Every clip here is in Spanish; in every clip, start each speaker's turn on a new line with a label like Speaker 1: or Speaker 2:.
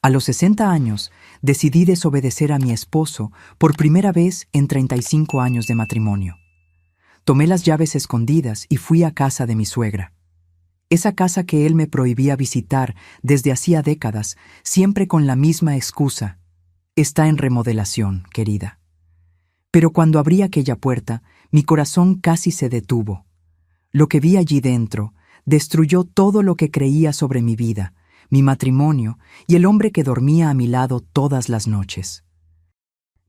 Speaker 1: A los 60 años, decidí desobedecer a mi esposo por primera vez en 35 años de matrimonio. Tomé las llaves escondidas y fui a casa de mi suegra. Esa casa que él me prohibía visitar desde hacía décadas, siempre con la misma excusa. Está en remodelación, querida. Pero cuando abrí aquella puerta, mi corazón casi se detuvo. Lo que vi allí dentro destruyó todo lo que creía sobre mi vida, mi matrimonio y el hombre que dormía a mi lado todas las noches.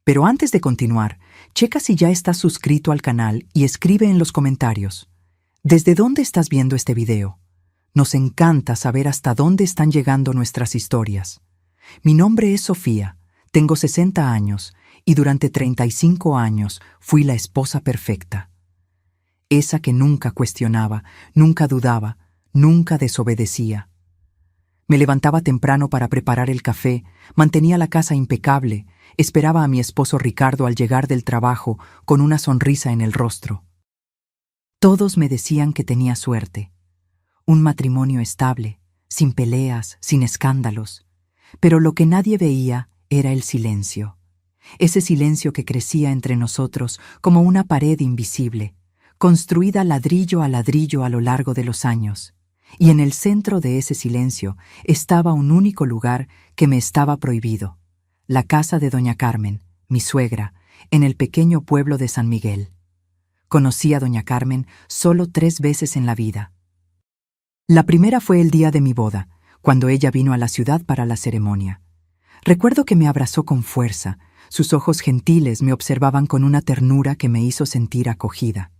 Speaker 1: Pero antes de continuar, checa si ya estás suscrito al canal y escribe en los comentarios. ¿Desde dónde estás viendo este video? Nos encanta saber hasta dónde están llegando nuestras historias. Mi nombre es Sofía, tengo 60 años y durante 35 años fui la esposa perfecta. Esa que nunca cuestionaba, nunca dudaba, nunca desobedecía. Me levantaba temprano para preparar el café, mantenía la casa impecable, esperaba a mi esposo Ricardo al llegar del trabajo con una sonrisa en el rostro. Todos me decían que tenía suerte. Un matrimonio estable, sin peleas, sin escándalos. Pero lo que nadie veía era el silencio. Ese silencio que crecía entre nosotros como una pared invisible, construida ladrillo a ladrillo a lo largo de los años. Y en el centro de ese silencio estaba un único lugar que me estaba prohibido: la casa de doña Carmen, mi suegra, en el pequeño pueblo de San Miguel. Conocí a doña Carmen solo 3 veces en la vida. La primera fue el día de mi boda, cuando ella vino a la ciudad para la ceremonia. Recuerdo que me abrazó con fuerza, sus ojos gentiles me observaban con una ternura que me hizo sentir acogida.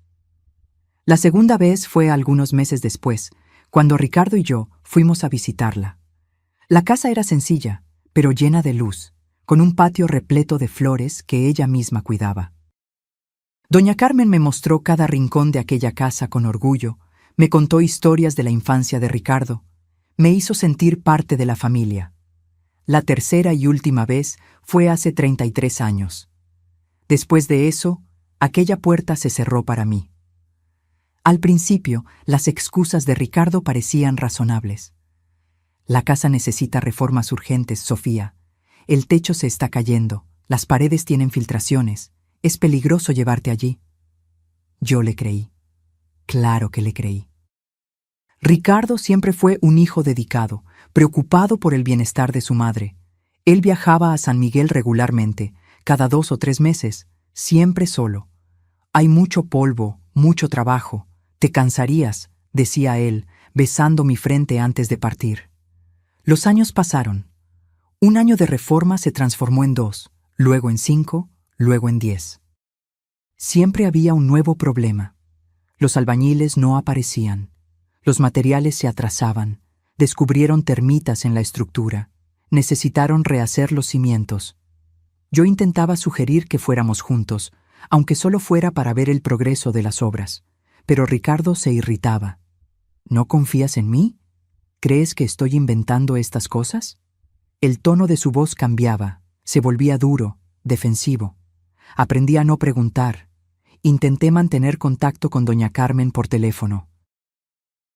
Speaker 1: La segunda vez fue algunos meses después, cuando Ricardo y yo fuimos a visitarla. La casa era sencilla, pero llena de luz, con un patio repleto de flores que ella misma cuidaba. Doña Carmen me mostró cada rincón de aquella casa con orgullo, me contó historias de la infancia de Ricardo, me hizo sentir parte de la familia. La tercera y última vez fue hace 33 años. Después de eso, aquella puerta se cerró para mí. Al principio, las excusas de Ricardo parecían razonables. La casa necesita reformas urgentes, Sofía. El techo se está cayendo, las paredes tienen filtraciones. Es peligroso llevarte allí. Yo le creí. Claro que le creí. Ricardo siempre fue un hijo dedicado, preocupado por el bienestar de su madre. Él viajaba a San Miguel regularmente, cada 2 o 3 meses, siempre solo. Hay mucho polvo, mucho trabajo. Te cansarías, decía él, besando mi frente antes de partir. Los años pasaron. Un año de reforma se transformó en 2, luego en 5, luego en 10. Siempre había un nuevo problema. Los albañiles no aparecían. Los materiales se atrasaban. Descubrieron termitas en la estructura. Necesitaron rehacer los cimientos. Yo intentaba sugerir que fuéramos juntos, aunque solo fuera para ver el progreso de las obras. Pero Ricardo se irritaba. ¿No confías en mí? ¿Crees que estoy inventando estas cosas? El tono de su voz cambiaba, se volvía duro, defensivo. Aprendí a no preguntar. Intenté mantener contacto con doña Carmen por teléfono.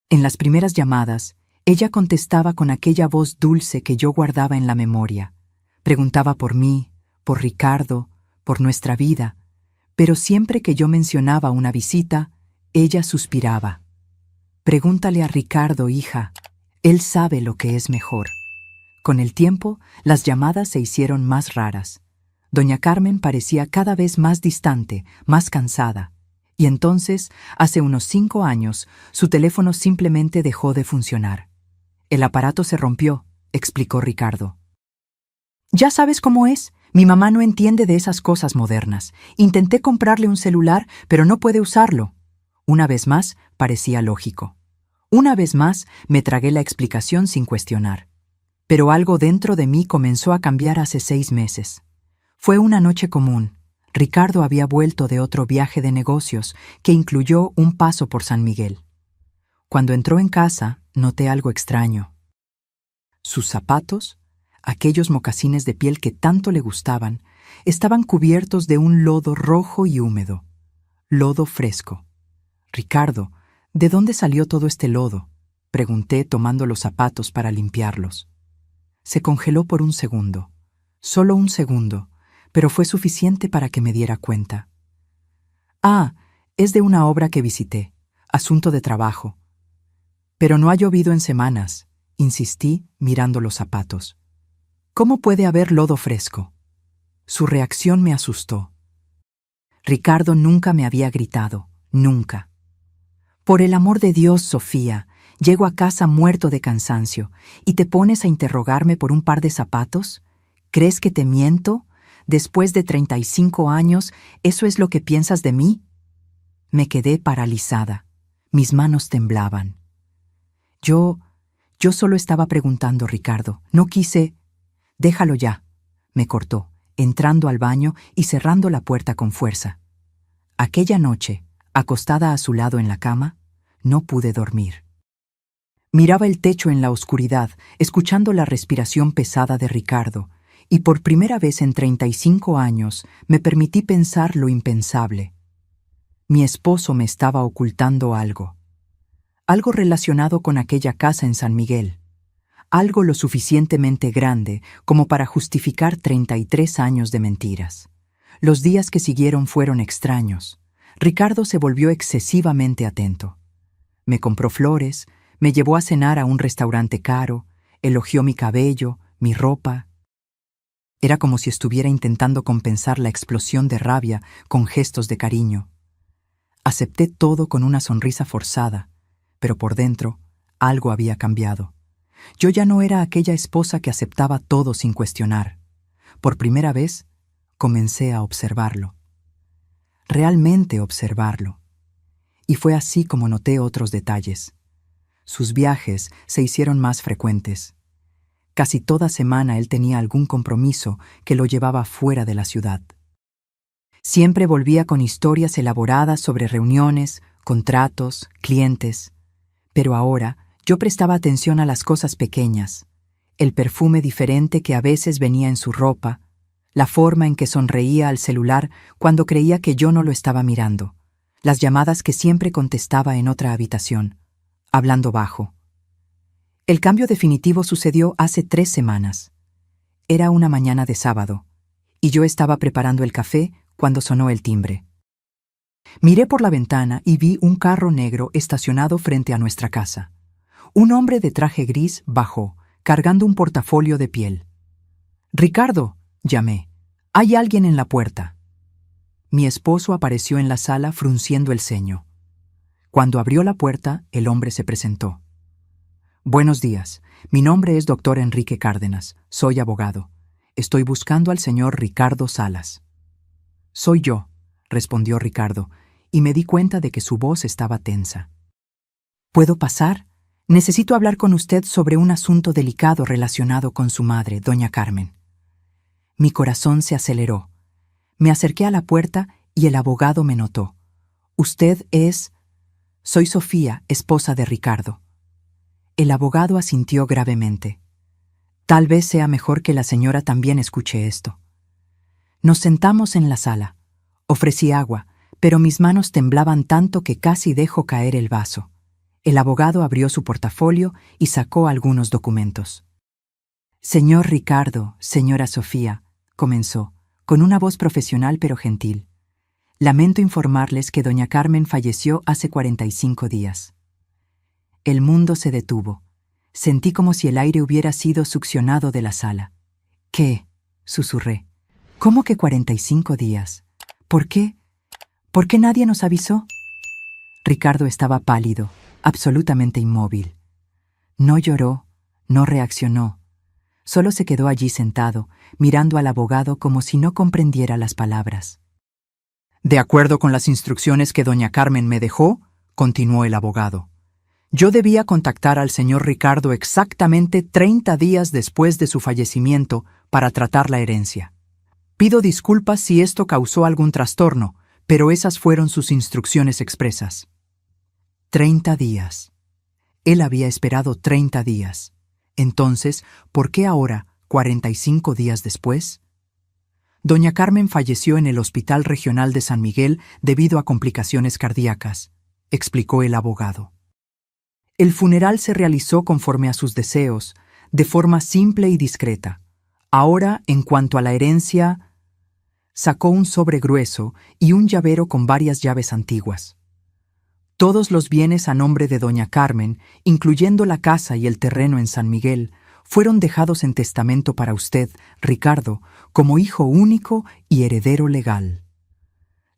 Speaker 1: En las primeras llamadas, ella contestaba con aquella voz dulce que yo guardaba en la memoria. Preguntaba por mí, por Ricardo, por nuestra vida, pero siempre que yo mencionaba una visita, ella suspiraba. Pregúntale a Ricardo, hija. Él sabe lo que es mejor. Con el tiempo, las llamadas se hicieron más raras. Doña Carmen parecía cada vez más distante, más cansada. Y entonces, hace unos 5 años, su teléfono simplemente dejó de funcionar. El aparato se rompió, explicó Ricardo. Ya sabes cómo es. Mi mamá no entiende de esas cosas modernas. Intenté comprarle un celular, pero no puede usarlo. Una vez más, parecía lógico. Una vez más, me tragué la explicación sin cuestionar. Pero algo dentro de mí comenzó a cambiar hace 6 meses. Fue una noche común. Ricardo había vuelto de otro viaje de negocios que incluyó un paso por San Miguel. Cuando entró en casa, noté algo extraño. Sus zapatos, aquellos mocasines de piel que tanto le gustaban, estaban cubiertos de un lodo rojo y húmedo. Lodo fresco. Ricardo, ¿de dónde salió todo este lodo?, pregunté tomando los zapatos para limpiarlos. Se congeló por un segundo. Solo un segundo, pero fue suficiente para que me diera cuenta. Ah, es de una obra que visité. Asunto de trabajo. Pero no ha llovido en semanas, insistí mirando los zapatos. ¿Cómo puede haber lodo fresco? Su reacción me asustó. Ricardo nunca me había gritado, nunca. Por el amor de Dios, Sofía, llego a casa muerto de cansancio y te pones a interrogarme por un par de zapatos. ¿Crees que te miento? Después de 35 años, ¿eso es lo que piensas de mí? Me quedé paralizada. Mis manos temblaban. Yo solo estaba preguntando, Ricardo. No quise... Déjalo ya, me cortó, entrando al baño y cerrando la puerta con fuerza. Aquella noche, acostada a su lado en la cama, no pude dormir. Miraba el techo en la oscuridad, escuchando la respiración pesada de Ricardo, y por primera vez en 35 años me permití pensar lo impensable. Mi esposo me estaba ocultando algo. Algo relacionado con aquella casa en San Miguel. Algo lo suficientemente grande como para justificar 33 años de mentiras. Los días que siguieron fueron extraños. Ricardo se volvió excesivamente atento. Me compró flores, me llevó a cenar a un restaurante caro, elogió mi cabello, mi ropa. Era como si estuviera intentando compensar la explosión de rabia con gestos de cariño. Acepté todo con una sonrisa forzada, pero por dentro algo había cambiado. Yo ya no era aquella esposa que aceptaba todo sin cuestionar. Por primera vez, comencé a observarlo. Realmente observarlo. Y fue así como noté otros detalles. Sus viajes se hicieron más frecuentes. Casi toda semana él tenía algún compromiso que lo llevaba fuera de la ciudad. Siempre volvía con historias elaboradas sobre reuniones, contratos, clientes. Pero ahora yo prestaba atención a las cosas pequeñas, el perfume diferente que a veces venía en su ropa, la forma en que sonreía al celular cuando creía que yo no lo estaba mirando, las llamadas que siempre contestaba en otra habitación, hablando bajo. El cambio definitivo sucedió hace 3 semanas. Era una mañana de sábado, y yo estaba preparando el café cuando sonó el timbre. Miré por la ventana y vi un carro negro estacionado frente a nuestra casa. Un hombre de traje gris bajó, cargando un portafolio de piel. «Ricardo», llamé, «hay alguien en la puerta». Mi esposo apareció en la sala frunciendo el ceño. Cuando abrió la puerta, el hombre se presentó. «Buenos días. Mi nombre es Dr. Enrique Cárdenas. Soy abogado. Estoy buscando al señor Ricardo Salas». «Soy yo», respondió Ricardo, y me di cuenta de que su voz estaba tensa. «¿Puedo pasar? Necesito hablar con usted sobre un asunto delicado relacionado con su madre, doña Carmen». Mi corazón se aceleró. Me acerqué a la puerta y el abogado me notó. «¿Usted es...?» «Soy Sofía, esposa de Ricardo». El abogado asintió gravemente. «Tal vez sea mejor que la señora también escuche esto». Nos sentamos en la sala. Ofrecí agua, pero mis manos temblaban tanto que casi dejo caer el vaso. El abogado abrió su portafolio y sacó algunos documentos. «Señor Ricardo, señora Sofía», comenzó, con una voz profesional pero gentil. «Lamento informarles que doña Carmen falleció hace 45 días». El mundo se detuvo. Sentí como si el aire hubiera sido succionado de la sala. «¿Qué?», susurré. «¿Cómo que 45 días? ¿Por qué? ¿Por qué nadie nos avisó?» Ricardo estaba pálido, absolutamente inmóvil. No lloró, no reaccionó. Solo se quedó allí sentado, mirando al abogado como si no comprendiera las palabras. «De acuerdo con las instrucciones que doña Carmen me dejó», continuó el abogado, «yo debía contactar al señor Ricardo exactamente 30 días después de su fallecimiento para tratar la herencia. Pido disculpas si esto causó algún trastorno, pero esas fueron sus instrucciones expresas». 30 días. Él había esperado 30 días. Entonces, ¿por qué ahora, 45 días después? Doña Carmen falleció en el Hospital Regional de San Miguel debido a complicaciones cardíacas, explicó el abogado. El funeral se realizó conforme a sus deseos, de forma simple y discreta. Ahora, en cuanto a la herencia, sacó un sobre grueso y un llavero con varias llaves antiguas. Todos los bienes a nombre de doña Carmen, incluyendo la casa y el terreno en San Miguel, fueron dejados en testamento para usted, Ricardo, como hijo único y heredero legal.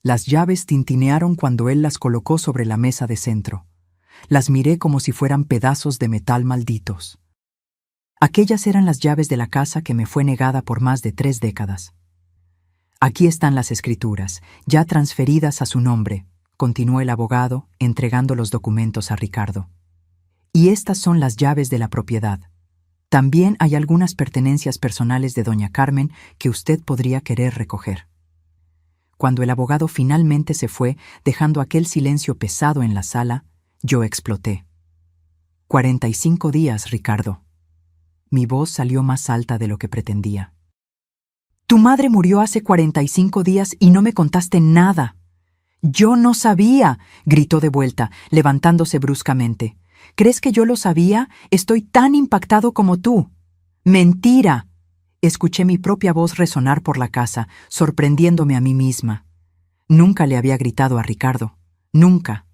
Speaker 1: Las llaves tintinearon cuando él las colocó sobre la mesa de centro. Las miré como si fueran pedazos de metal malditos. Aquellas eran las llaves de la casa que me fue negada por más de 3 décadas. Aquí están las escrituras, ya transferidas a su nombre, continuó el abogado, entregando los documentos a Ricardo. Y estas son las llaves de la propiedad. También hay algunas pertenencias personales de doña Carmen que usted podría querer recoger. Cuando el abogado finalmente se fue, dejando aquel silencio pesado en la sala, yo exploté. 45 días, Ricardo. Mi voz salió más alta de lo que pretendía. Tu madre murió hace 45 días y no me contaste nada. Yo no sabía, gritó de vuelta, levantándose bruscamente. ¿Crees que yo lo sabía? Estoy tan impactado como tú. ¡Mentira! Escuché mi propia voz resonar por la casa, sorprendiéndome a mí misma. Nunca le había gritado a Ricardo. Nunca.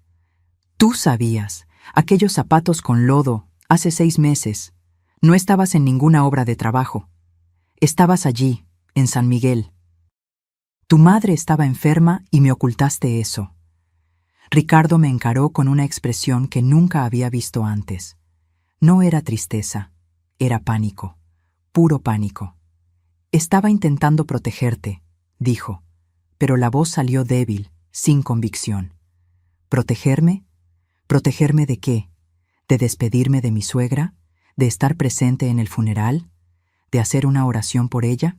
Speaker 1: Tú sabías. Aquellos zapatos con lodo, hace 6 meses. No estabas en ninguna obra de trabajo. Estabas allí, en San Miguel. Tu madre estaba enferma y me ocultaste eso. Ricardo me encaró con una expresión que nunca había visto antes. No era tristeza, era pánico, puro pánico. Estaba intentando protegerte, dijo, pero la voz salió débil, sin convicción. ¿Protegerme? ¿Protegerme de qué? ¿De despedirme de mi suegra? ¿De estar presente en el funeral? ¿De hacer una oración por ella?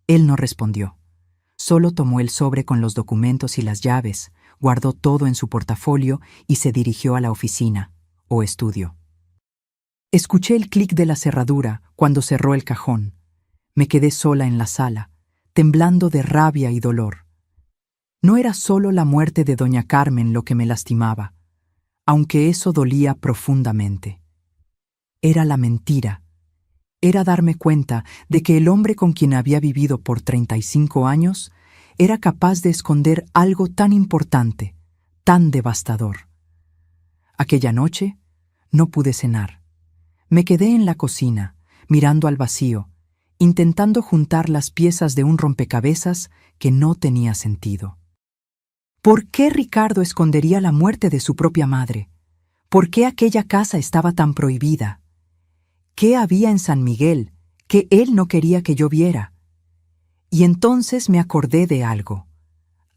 Speaker 1: Él no respondió. Solo tomó el sobre con los documentos y las llaves, guardó todo en su portafolio y se dirigió a la oficina, o estudio. Escuché el clic de la cerradura cuando cerró el cajón. Me quedé sola en la sala, temblando de rabia y dolor. No era solo la muerte de doña Carmen lo que me lastimaba, aunque eso dolía profundamente. Era la mentira. Era darme cuenta de que el hombre con quien había vivido por 35 años era capaz de esconder algo tan importante, tan devastador. Aquella noche no pude cenar. Me quedé en la cocina, mirando al vacío, intentando juntar las piezas de un rompecabezas que no tenía sentido. ¿Por qué Ricardo escondería la muerte de su propia madre? ¿Por qué aquella casa estaba tan prohibida? ¿Qué había en San Miguel que él no quería que yo viera? Y entonces me acordé de algo.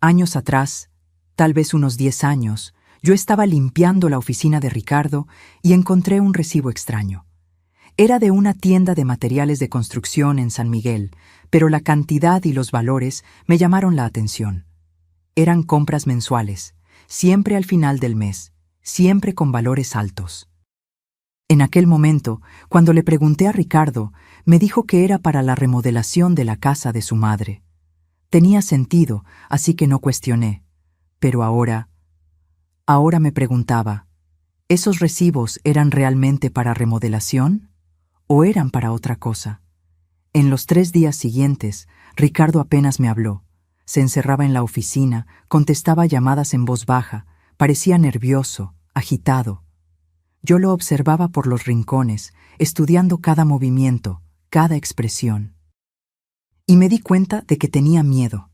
Speaker 1: Años atrás, tal vez unos 10 años, yo estaba limpiando la oficina de Ricardo y encontré un recibo extraño. Era de una tienda de materiales de construcción en San Miguel, pero la cantidad y los valores me llamaron la atención. Eran compras mensuales, siempre al final del mes, siempre con valores altos. En aquel momento, cuando le pregunté a Ricardo, me dijo que era para la remodelación de la casa de su madre. Tenía sentido, así que no cuestioné. Pero ahora me preguntaba, ¿esos recibos eran realmente para remodelación o eran para otra cosa? En los 3 días siguientes, Ricardo apenas me habló. Se encerraba en la oficina, contestaba llamadas en voz baja, parecía nervioso, agitado. Yo lo observaba por los rincones, estudiando cada movimiento, cada expresión. Y me di cuenta de que tenía miedo.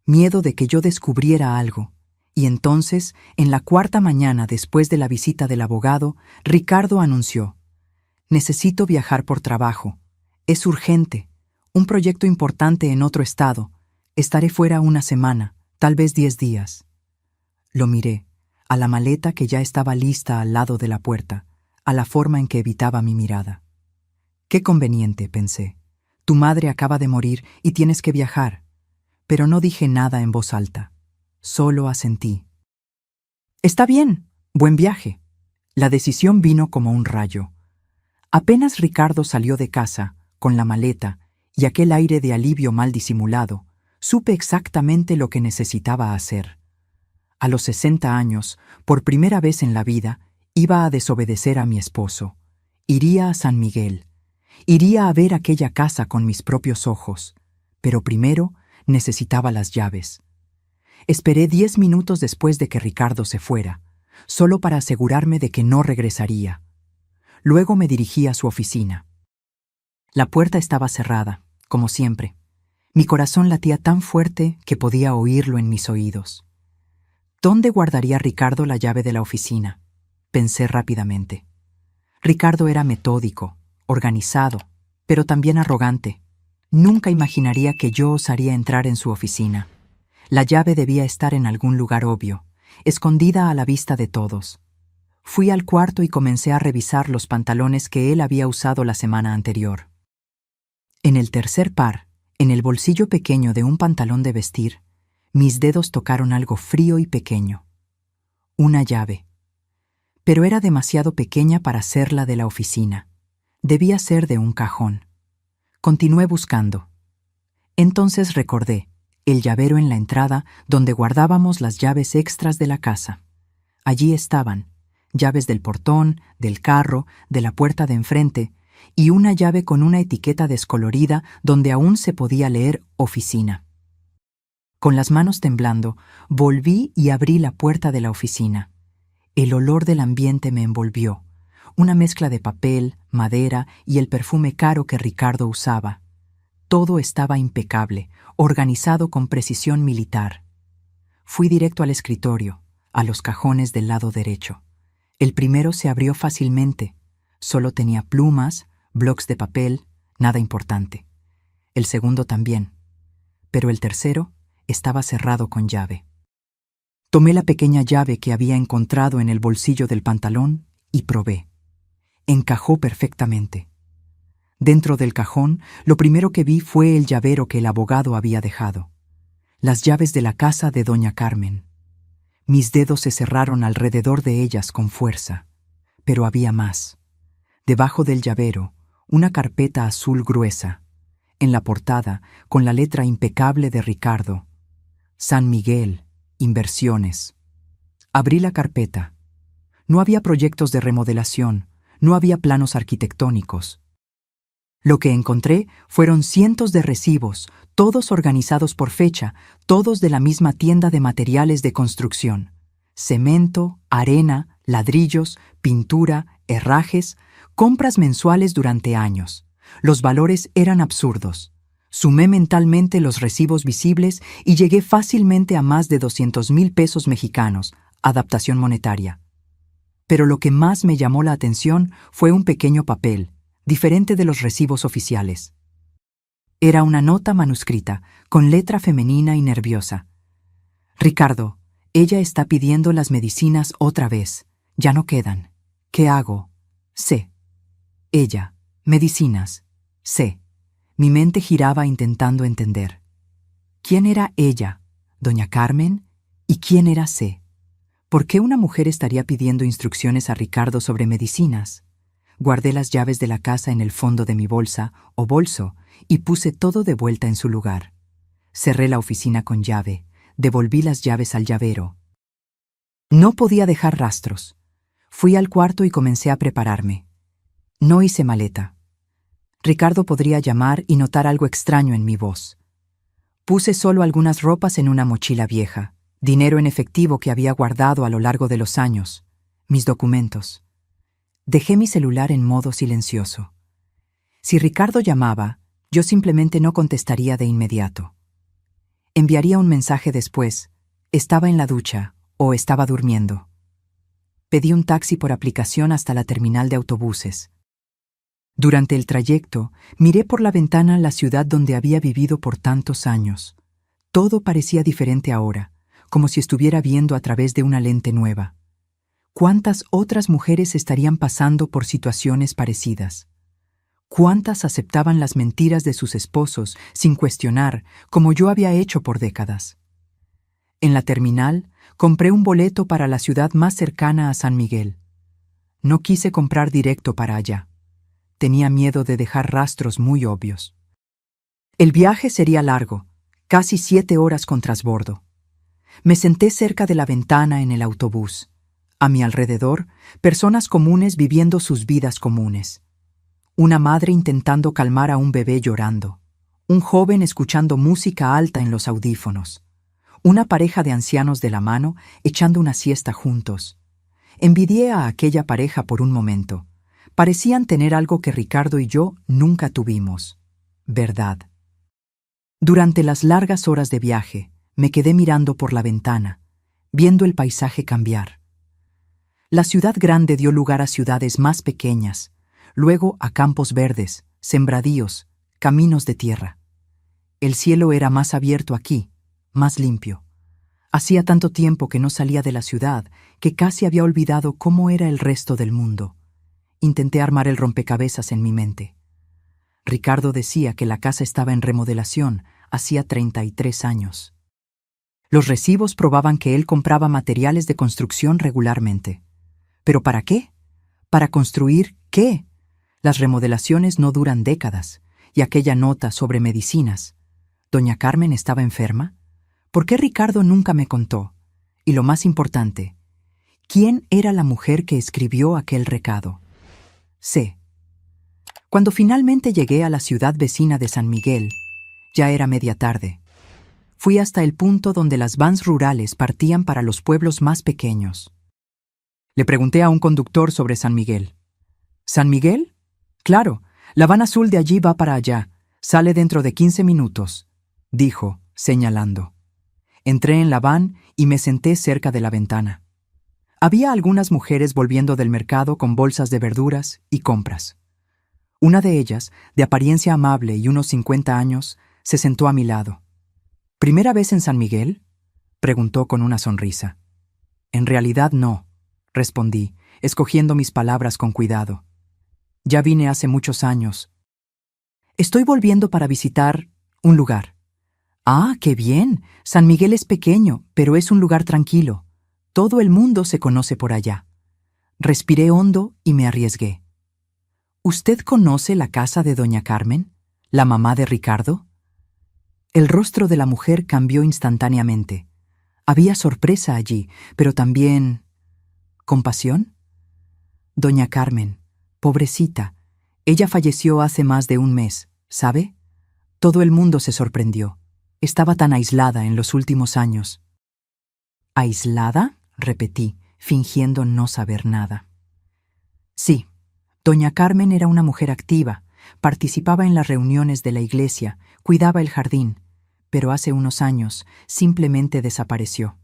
Speaker 1: Miedo de que yo descubriera algo. Y entonces, en la 4ª mañana después de la visita del abogado, Ricardo anunció: «Necesito viajar por trabajo. Es urgente. Un proyecto importante en otro estado. Estaré fuera una semana, tal vez 10 días». Lo miré, a la maleta que ya estaba lista al lado de la puerta, a la forma en que evitaba mi mirada. «Qué conveniente», pensé. «Tu madre acaba de morir y tienes que viajar». Pero no dije nada en voz alta. Solo asentí. «Está bien, buen viaje». La decisión vino como un rayo. Apenas Ricardo salió de casa, con la maleta y aquel aire de alivio mal disimulado, supe exactamente lo que necesitaba hacer. A los 60 años, por primera vez en la vida, iba a desobedecer a mi esposo. Iría a San Miguel. Iría a ver aquella casa con mis propios ojos. Pero primero necesitaba las llaves. Esperé 10 minutos después de que Ricardo se fuera, solo para asegurarme de que no regresaría. Luego me dirigí a su oficina. La puerta estaba cerrada, como siempre. Mi corazón latía tan fuerte que podía oírlo en mis oídos. ¿Dónde guardaría Ricardo la llave de la oficina? Pensé rápidamente. Ricardo era metódico, organizado, pero también arrogante. Nunca imaginaría que yo osaría entrar en su oficina. La llave debía estar en algún lugar obvio, escondida a la vista de todos. Fui al cuarto y comencé a revisar los pantalones que él había usado la semana anterior. En el tercer par, en el bolsillo pequeño de un pantalón de vestir, mis dedos tocaron algo frío y pequeño. Una llave. Pero era demasiado pequeña para ser la de la oficina. Debía ser de un cajón. Continué buscando. Entonces recordé el llavero en la entrada donde guardábamos las llaves extras de la casa. Allí estaban, llaves del portón, del carro, de la puerta de enfrente, y una llave con una etiqueta descolorida donde aún se podía leer oficina. Con las manos temblando, volví y abrí la puerta de la oficina. El olor del ambiente me envolvió, una mezcla de papel, madera y el perfume caro que Ricardo usaba. Todo estaba impecable, organizado con precisión militar. Fui directo al escritorio, a los cajones del lado derecho. El primero se abrió fácilmente. Solo tenía plumas, blocs de papel, nada importante. El segundo también. Pero el tercero estaba cerrado con llave. Tomé la pequeña llave que había encontrado en el bolsillo del pantalón y probé. Encajó perfectamente. Dentro del cajón, lo primero que vi fue el llavero que el abogado había dejado. Las llaves de la casa de doña Carmen. Mis dedos se cerraron alrededor de ellas con fuerza. Pero había más. Debajo del llavero, una carpeta azul gruesa. En la portada, con la letra impecable de Ricardo. San Miguel, Inversiones. Abrí la carpeta. No había proyectos de remodelación, no había planos arquitectónicos. Lo que encontré fueron cientos de recibos, todos organizados por fecha, todos de la misma tienda de materiales de construcción. Cemento, arena, ladrillos, pintura, herrajes, compras mensuales durante años. Los valores eran absurdos. Sumé mentalmente los recibos visibles y llegué fácilmente a más de 200,000 pesos mexicanos, adaptación monetaria. Pero lo que más me llamó la atención fue un pequeño papel, diferente de los recibos oficiales. Era una nota manuscrita, con letra femenina y nerviosa. Ricardo, ella está pidiendo las medicinas otra vez. Ya no quedan. ¿Qué hago? Sé. Ella, medicinas. Sé. Mi mente giraba intentando entender. ¿Quién era ella, doña Carmen? ¿Y quién era C? ¿Por qué una mujer estaría pidiendo instrucciones a Ricardo sobre medicinas? Guardé las llaves de la casa en el fondo de mi bolsa o bolso y puse todo de vuelta en su lugar. Cerré la oficina con llave, devolví las llaves al llavero. No podía dejar rastros. Fui al cuarto y comencé a prepararme. No hice maleta. Ricardo podría llamar y notar algo extraño en mi voz. Puse solo algunas ropas en una mochila vieja, dinero en efectivo que había guardado a lo largo de los años, mis documentos. Dejé mi celular en modo silencioso. Si Ricardo llamaba, yo simplemente no contestaría de inmediato. Enviaría un mensaje después. Estaba en la ducha o estaba durmiendo. Pedí un taxi por aplicación hasta la terminal de autobuses. Durante el trayecto, miré por la ventana la ciudad donde había vivido por tantos años. Todo parecía diferente ahora, como si estuviera viendo a través de una lente nueva. ¿Cuántas otras mujeres estarían pasando por situaciones parecidas? ¿Cuántas aceptaban las mentiras de sus esposos sin cuestionar, como yo había hecho por décadas? En la terminal, compré un boleto para la ciudad más cercana a San Miguel. No quise comprar directo para allá. Tenía miedo de dejar rastros muy obvios. El viaje sería largo, casi 7 horas con trasbordo. Me senté cerca de la ventana en el autobús. A mi alrededor, personas comunes viviendo sus vidas comunes. Una madre intentando calmar a un bebé llorando. Un joven escuchando música alta en los audífonos. Una pareja de ancianos de la mano echando una siesta juntos. Envidié a aquella pareja por un momento. Parecían tener algo que Ricardo y yo nunca tuvimos. Verdad. Durante las largas horas de viaje, me quedé mirando por la ventana, viendo el paisaje cambiar. La ciudad grande dio lugar a ciudades más pequeñas, luego a campos verdes, sembradíos, caminos de tierra. El cielo era más abierto aquí, más limpio. Hacía tanto tiempo que no salía de la ciudad que casi había olvidado cómo era el resto del mundo. Intenté armar el rompecabezas en mi mente. Ricardo decía que la casa estaba en remodelación hacía 33 años. Los recibos probaban que él compraba materiales de construcción regularmente. ¿Pero para qué? ¿Para construir qué? Las remodelaciones no duran décadas. Y aquella nota sobre medicinas. ¿Doña Carmen estaba enferma? ¿Por qué Ricardo nunca me contó? Y lo más importante, ¿quién era la mujer que escribió aquel recado? Sé. Cuando finalmente llegué a la ciudad vecina de San Miguel, ya era media tarde. Fui hasta el punto donde las vans rurales partían para los pueblos más pequeños. Le pregunté a un conductor sobre San Miguel. ¿San Miguel? Claro, la van azul de allí va para allá. Sale dentro de 15 minutos, dijo, señalando. Entré en la van y me senté cerca de la ventana. Había algunas mujeres volviendo del mercado con bolsas de verduras y compras. Una de ellas, de apariencia amable y unos 50 años, se sentó a mi lado. ¿Primera vez en San Miguel?, preguntó con una sonrisa. En realidad no, respondí, escogiendo mis palabras con cuidado. Ya vine hace muchos años. Estoy volviendo para visitar un lugar. Ah, qué bien. San Miguel es pequeño, pero es un lugar tranquilo. Todo el mundo se conoce por allá. Respiré hondo y me arriesgué. ¿Usted conoce la casa de doña Carmen, la mamá de Ricardo? El rostro de la mujer cambió instantáneamente. Había sorpresa allí, pero también... ¿compasión? Doña Carmen, pobrecita, ella falleció hace más de un mes, ¿sabe? Todo el mundo se sorprendió. Estaba tan aislada en los últimos años. ¿Aislada?, repetí, fingiendo no saber nada. Sí, doña Carmen era una mujer activa, participaba en las reuniones de la iglesia, cuidaba el jardín, pero hace unos años simplemente desapareció.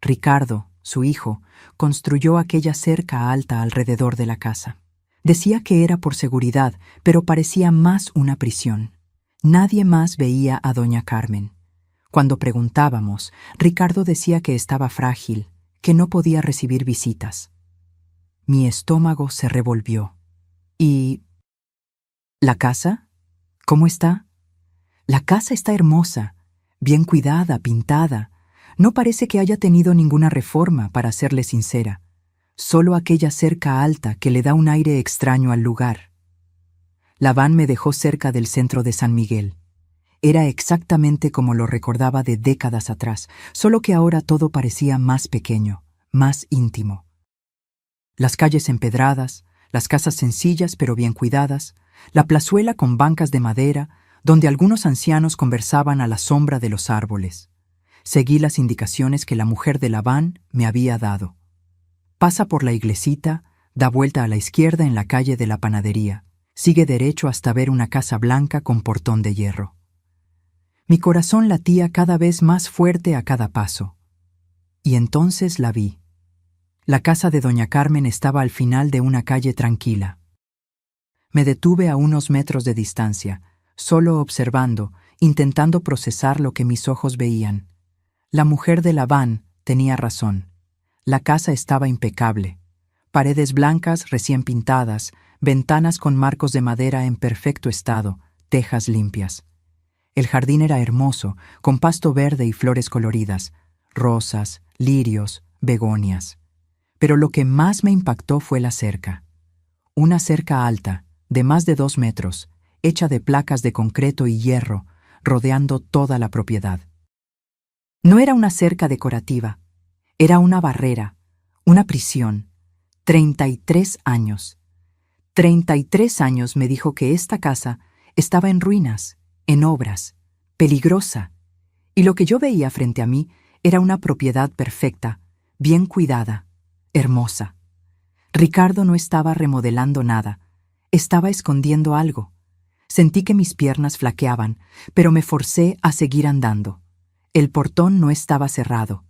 Speaker 1: Ricardo, su hijo, construyó aquella cerca alta alrededor de la casa. Decía que era por seguridad, pero parecía más una prisión. Nadie más veía a doña Carmen. Cuando preguntábamos, Ricardo decía que estaba frágil, que no podía recibir visitas. Mi estómago se revolvió. ¿Y la casa? ¿Cómo está? La casa está hermosa, bien cuidada, pintada. No parece que haya tenido ninguna reforma, para serle sincera. Solo aquella cerca alta que le da un aire extraño al lugar. La van me dejó cerca del centro de San Miguel. Era exactamente como lo recordaba de décadas atrás, solo que ahora todo parecía más pequeño, más íntimo. Las calles empedradas, las casas sencillas pero bien cuidadas, la plazuela con bancas de madera, donde algunos ancianos conversaban a la sombra de los árboles. Seguí las indicaciones que la mujer de la van me había dado. Pasa por la iglesita, da vuelta a la izquierda en la calle de la panadería, sigue derecho hasta ver una casa blanca con portón de hierro. Mi corazón latía cada vez más fuerte a cada paso. Y entonces la vi. La casa de doña Carmen estaba al final de una calle tranquila. Me detuve a unos metros de distancia, solo observando, intentando procesar lo que mis ojos veían. La mujer de la van tenía razón. La casa estaba impecable. Paredes blancas recién pintadas, ventanas con marcos de madera en perfecto estado, tejas limpias. El jardín era hermoso, con pasto verde y flores coloridas, rosas, lirios, begonias. Pero lo que más me impactó fue la cerca. Una cerca alta, de más de 2 metros, hecha de placas de concreto y hierro, rodeando toda la propiedad. No era una cerca decorativa, era una barrera Una prisión. 33 años. 33 años me dijo que esta casa estaba en ruinas, en obras, peligrosa, y lo que yo veía frente a mí era una propiedad perfecta, bien cuidada, hermosa. Ricardo no estaba remodelando nada, estaba escondiendo algo. Sentí que mis piernas flaqueaban, pero me forcé a seguir andando. El portón no estaba cerrado.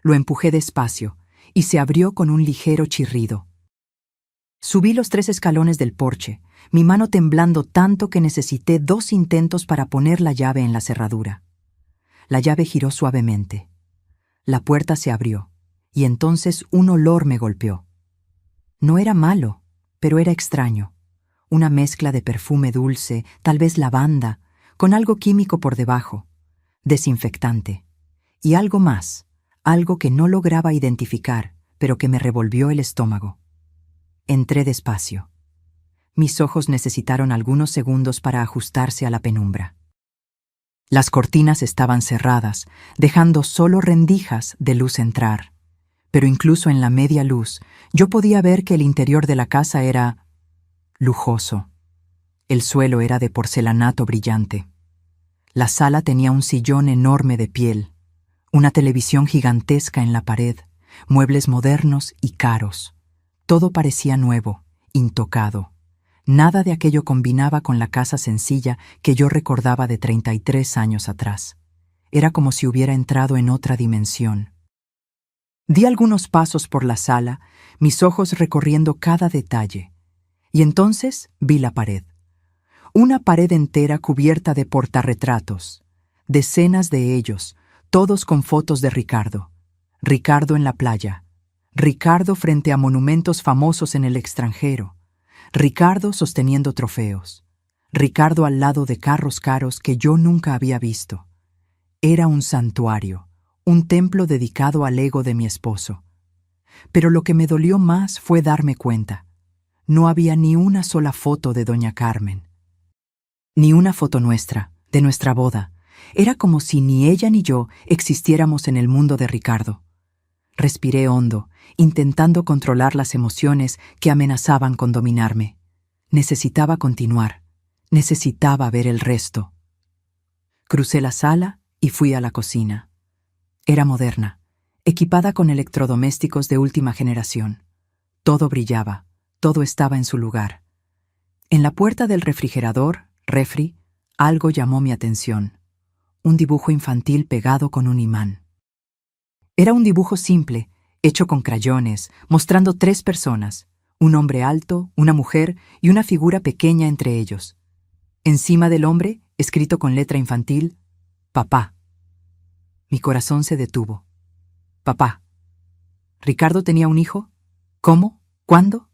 Speaker 1: Lo empujé despacio, y se abrió con un ligero chirrido. Subí los 3 escalones del porche, mi mano temblando tanto que necesité 2 intentos para poner la llave en la cerradura. La llave giró suavemente. La puerta se abrió, y entonces un olor me golpeó. No era malo, pero era extraño. Una mezcla de perfume dulce, tal vez lavanda, con algo químico por debajo, desinfectante, y algo más, algo que no lograba identificar, pero que me revolvió el estómago. Entré despacio. Mis ojos necesitaron algunos segundos para ajustarse a la penumbra. Las cortinas estaban cerradas, dejando solo rendijas de luz entrar. Pero incluso en la media luz, yo podía ver que el interior de la casa era lujoso. El suelo era de porcelanato brillante. La sala tenía un sillón enorme de piel, una televisión gigantesca en la pared, muebles modernos y caros. Todo parecía nuevo, intocado. Nada de aquello combinaba con la casa sencilla que yo recordaba de 33 años atrás. Era como si hubiera entrado en otra dimensión. Di algunos pasos por la sala, mis ojos recorriendo cada detalle. Y entonces vi la pared. Una pared entera cubierta de portarretratos. Decenas de ellos, todos con fotos de Ricardo. Ricardo en la playa. Ricardo frente a monumentos famosos en el extranjero. Ricardo sosteniendo trofeos. Ricardo al lado de carros caros que yo nunca había visto. Era un santuario, un templo dedicado al ego de mi esposo. Pero lo que me dolió más fue darme cuenta. No había ni una sola foto de doña Carmen. Ni una foto nuestra, de nuestra boda. Era como si ni ella ni yo existiéramos en el mundo de Ricardo. Respiré hondo, intentando controlar las emociones que amenazaban con dominarme. Necesitaba continuar. Necesitaba ver el resto. Crucé la sala y fui a la cocina. Era moderna, equipada con electrodomésticos de última generación. Todo brillaba, todo estaba en su lugar. En la puerta del refrigerador, refri, algo llamó mi atención. Un dibujo infantil pegado con un imán. Era un dibujo simple, hecho con crayones, mostrando 3 personas, un hombre alto, una mujer y una figura pequeña entre ellos. Encima del hombre, escrito con letra infantil, papá. Mi corazón se detuvo. Papá. ¿Ricardo tenía un hijo? ¿Cómo? ¿Cuándo?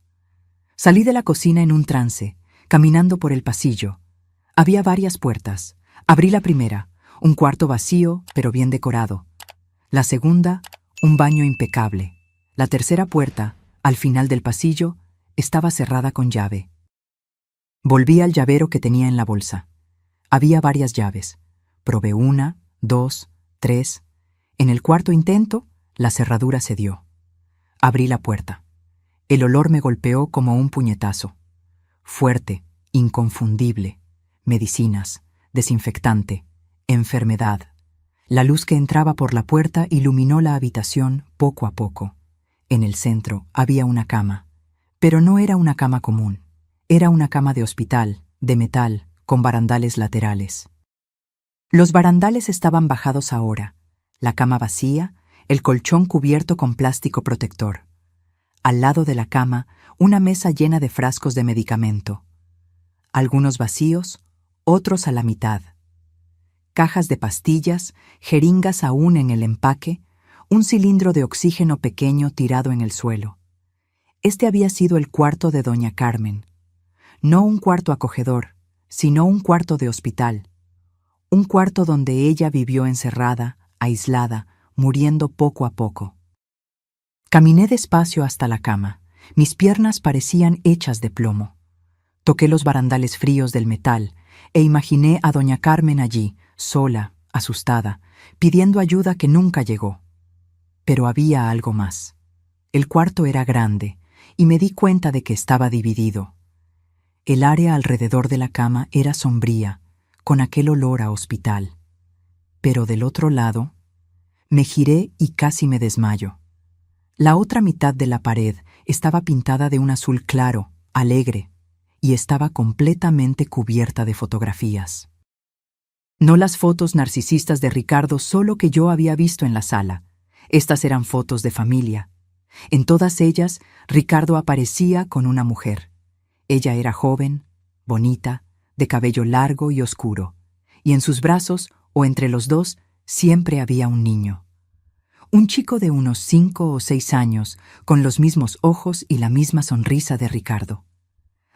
Speaker 1: Salí de la cocina en un trance, caminando por el pasillo. Había varias puertas. Abrí la primera, un cuarto vacío, pero bien decorado. La segunda, un baño impecable. La tercera puerta, al final del pasillo, estaba cerrada con llave. Volví al llavero que tenía en la bolsa. Había varias llaves. Probé 1, 2, 3. En el cuarto intento, la cerradura cedió. Abrí la puerta. El olor me golpeó como un puñetazo. Fuerte, inconfundible. Medicinas, desinfectante, enfermedad. La luz que entraba por la puerta iluminó la habitación poco a poco. En el centro había una cama, pero no era una cama común. Era una cama de hospital, de metal, con barandales laterales. Los barandales estaban bajados ahora, la cama vacía, el colchón cubierto con plástico protector. Al lado de la cama, una mesa llena de frascos de medicamento. Algunos vacíos, otros a la mitad. Cajas de pastillas, jeringas aún en el empaque, un cilindro de oxígeno pequeño tirado en el suelo. Este había sido el cuarto de doña Carmen. No un cuarto acogedor, sino un cuarto de hospital. Un cuarto donde ella vivió encerrada, aislada, muriendo poco a poco. Caminé despacio hasta la cama. Mis piernas parecían hechas de plomo. Toqué los barandales fríos del metal e imaginé a doña Carmen allí, sola, asustada, pidiendo ayuda que nunca llegó. Pero había algo más. El cuarto era grande, y me di cuenta de que estaba dividido. El área alrededor de la cama era sombría, con aquel olor a hospital. Pero del otro lado, me giré y casi me desmayo. La otra mitad de la pared estaba pintada de un azul claro, alegre, y estaba completamente cubierta de fotografías. No las fotos narcisistas de Ricardo solo que yo había visto en la sala. Estas eran fotos de familia. En todas ellas, Ricardo aparecía con una mujer. Ella era joven, bonita, de cabello largo y oscuro, y en sus brazos, o entre los dos, siempre había un niño. Un chico de unos 5 o 6 años, con los mismos ojos y la misma sonrisa de Ricardo.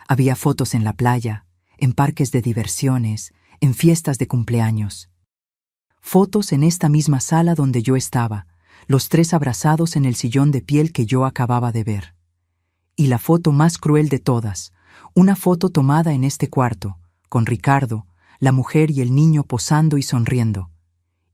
Speaker 1: Había fotos en la playa, en parques de diversiones, en fiestas de cumpleaños. Fotos en esta misma sala donde yo estaba, los tres abrazados en el sillón de piel que yo acababa de ver. Y la foto más cruel de todas, una foto tomada en este cuarto, con Ricardo, la mujer y el niño posando y sonriendo,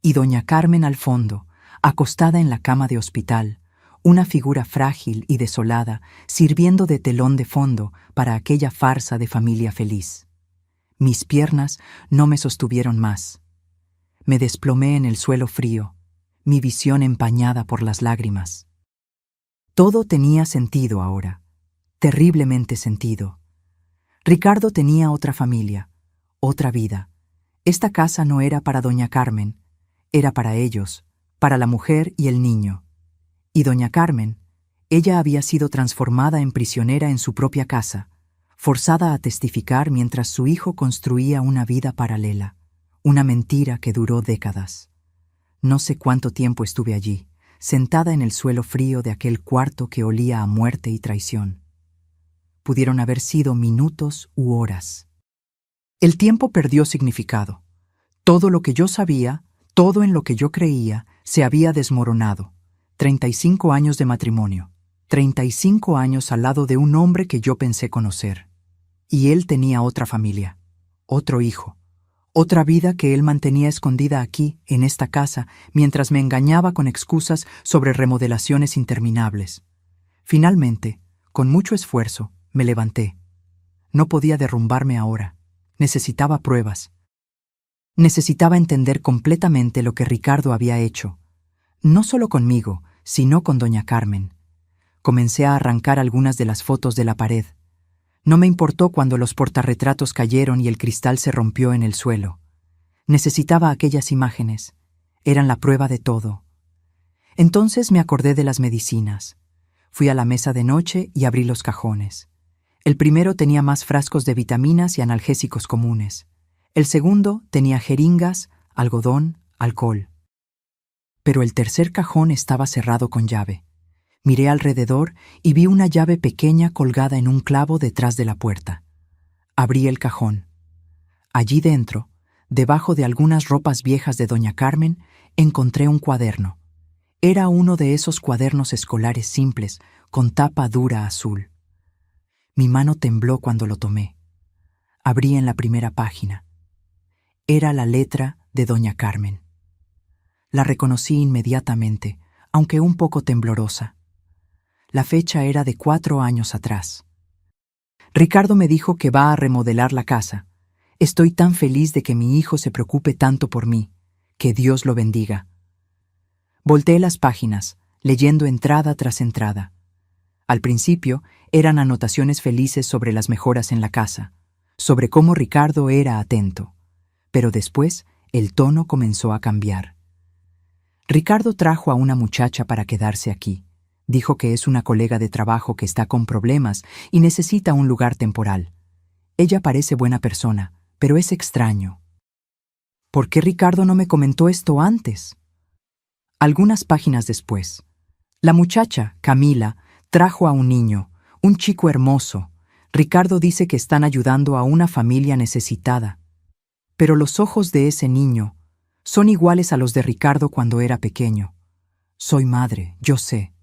Speaker 1: y doña Carmen al fondo, acostada en la cama de hospital, una figura frágil y desolada, sirviendo de telón de fondo para aquella farsa de familia feliz. Mis piernas no me sostuvieron más. Me desplomé en el suelo frío, mi visión empañada por las lágrimas. Todo tenía sentido ahora, terriblemente sentido. Ricardo tenía otra familia, otra vida. Esta casa no era para doña Carmen, era para ellos, para la mujer y el niño. Y doña Carmen, ella había sido transformada en prisionera en su propia casa, forzada a testificar mientras su hijo construía una vida paralela, una mentira que duró décadas. No sé cuánto tiempo estuve allí, sentada en el suelo frío de aquel cuarto que olía a muerte y traición. Pudieron haber sido minutos u horas. El tiempo perdió significado. Todo lo que yo sabía, todo en lo que yo creía, se había desmoronado. 35 años de matrimonio, 35 años al lado de un hombre que yo pensé conocer. Y él tenía otra familia, otro hijo, otra vida que él mantenía escondida aquí, en esta casa, mientras me engañaba con excusas sobre remodelaciones interminables. Finalmente, con mucho esfuerzo, me levanté. No podía derrumbarme ahora. Necesitaba pruebas. Necesitaba entender completamente lo que Ricardo había hecho. No solo conmigo, sino con doña Carmen. Comencé a arrancar algunas de las fotos de la pared. No me importó cuando los portarretratos cayeron y el cristal se rompió en el suelo. Necesitaba aquellas imágenes. Eran la prueba de todo. Entonces me acordé de las medicinas. Fui a la mesa de noche y abrí los cajones. El primero tenía más frascos de vitaminas y analgésicos comunes. El segundo tenía jeringas, algodón, alcohol. Pero el tercer cajón estaba cerrado con llave. Miré alrededor y vi una llave pequeña colgada en un clavo detrás de la puerta. Abrí el cajón. Allí dentro, debajo de algunas ropas viejas de doña Carmen, encontré un cuaderno. Era uno de esos cuadernos escolares simples, con tapa dura azul. Mi mano tembló cuando lo tomé. Abrí en la primera página. Era la letra de doña Carmen. La reconocí inmediatamente, aunque un poco temblorosa. La fecha era de 4 años atrás. Ricardo me dijo que va a remodelar la casa. Estoy tan feliz de que mi hijo se preocupe tanto por mí. Que Dios lo bendiga. Volteé las páginas, leyendo entrada tras entrada. Al principio, eran anotaciones felices sobre las mejoras en la casa, sobre cómo Ricardo era atento. Pero después, el tono comenzó a cambiar. Ricardo trajo a una muchacha para quedarse aquí. Dijo que es una colega de trabajo que está con problemas y necesita un lugar temporal. Ella parece buena persona, pero es extraño. ¿Por qué Ricardo no me comentó esto antes? Algunas páginas después, la muchacha, Camila, trajo a un niño, un chico hermoso. Ricardo dice que están ayudando a una familia necesitada. Pero los ojos de ese niño son iguales a los de Ricardo cuando era pequeño. Soy madre, yo sé.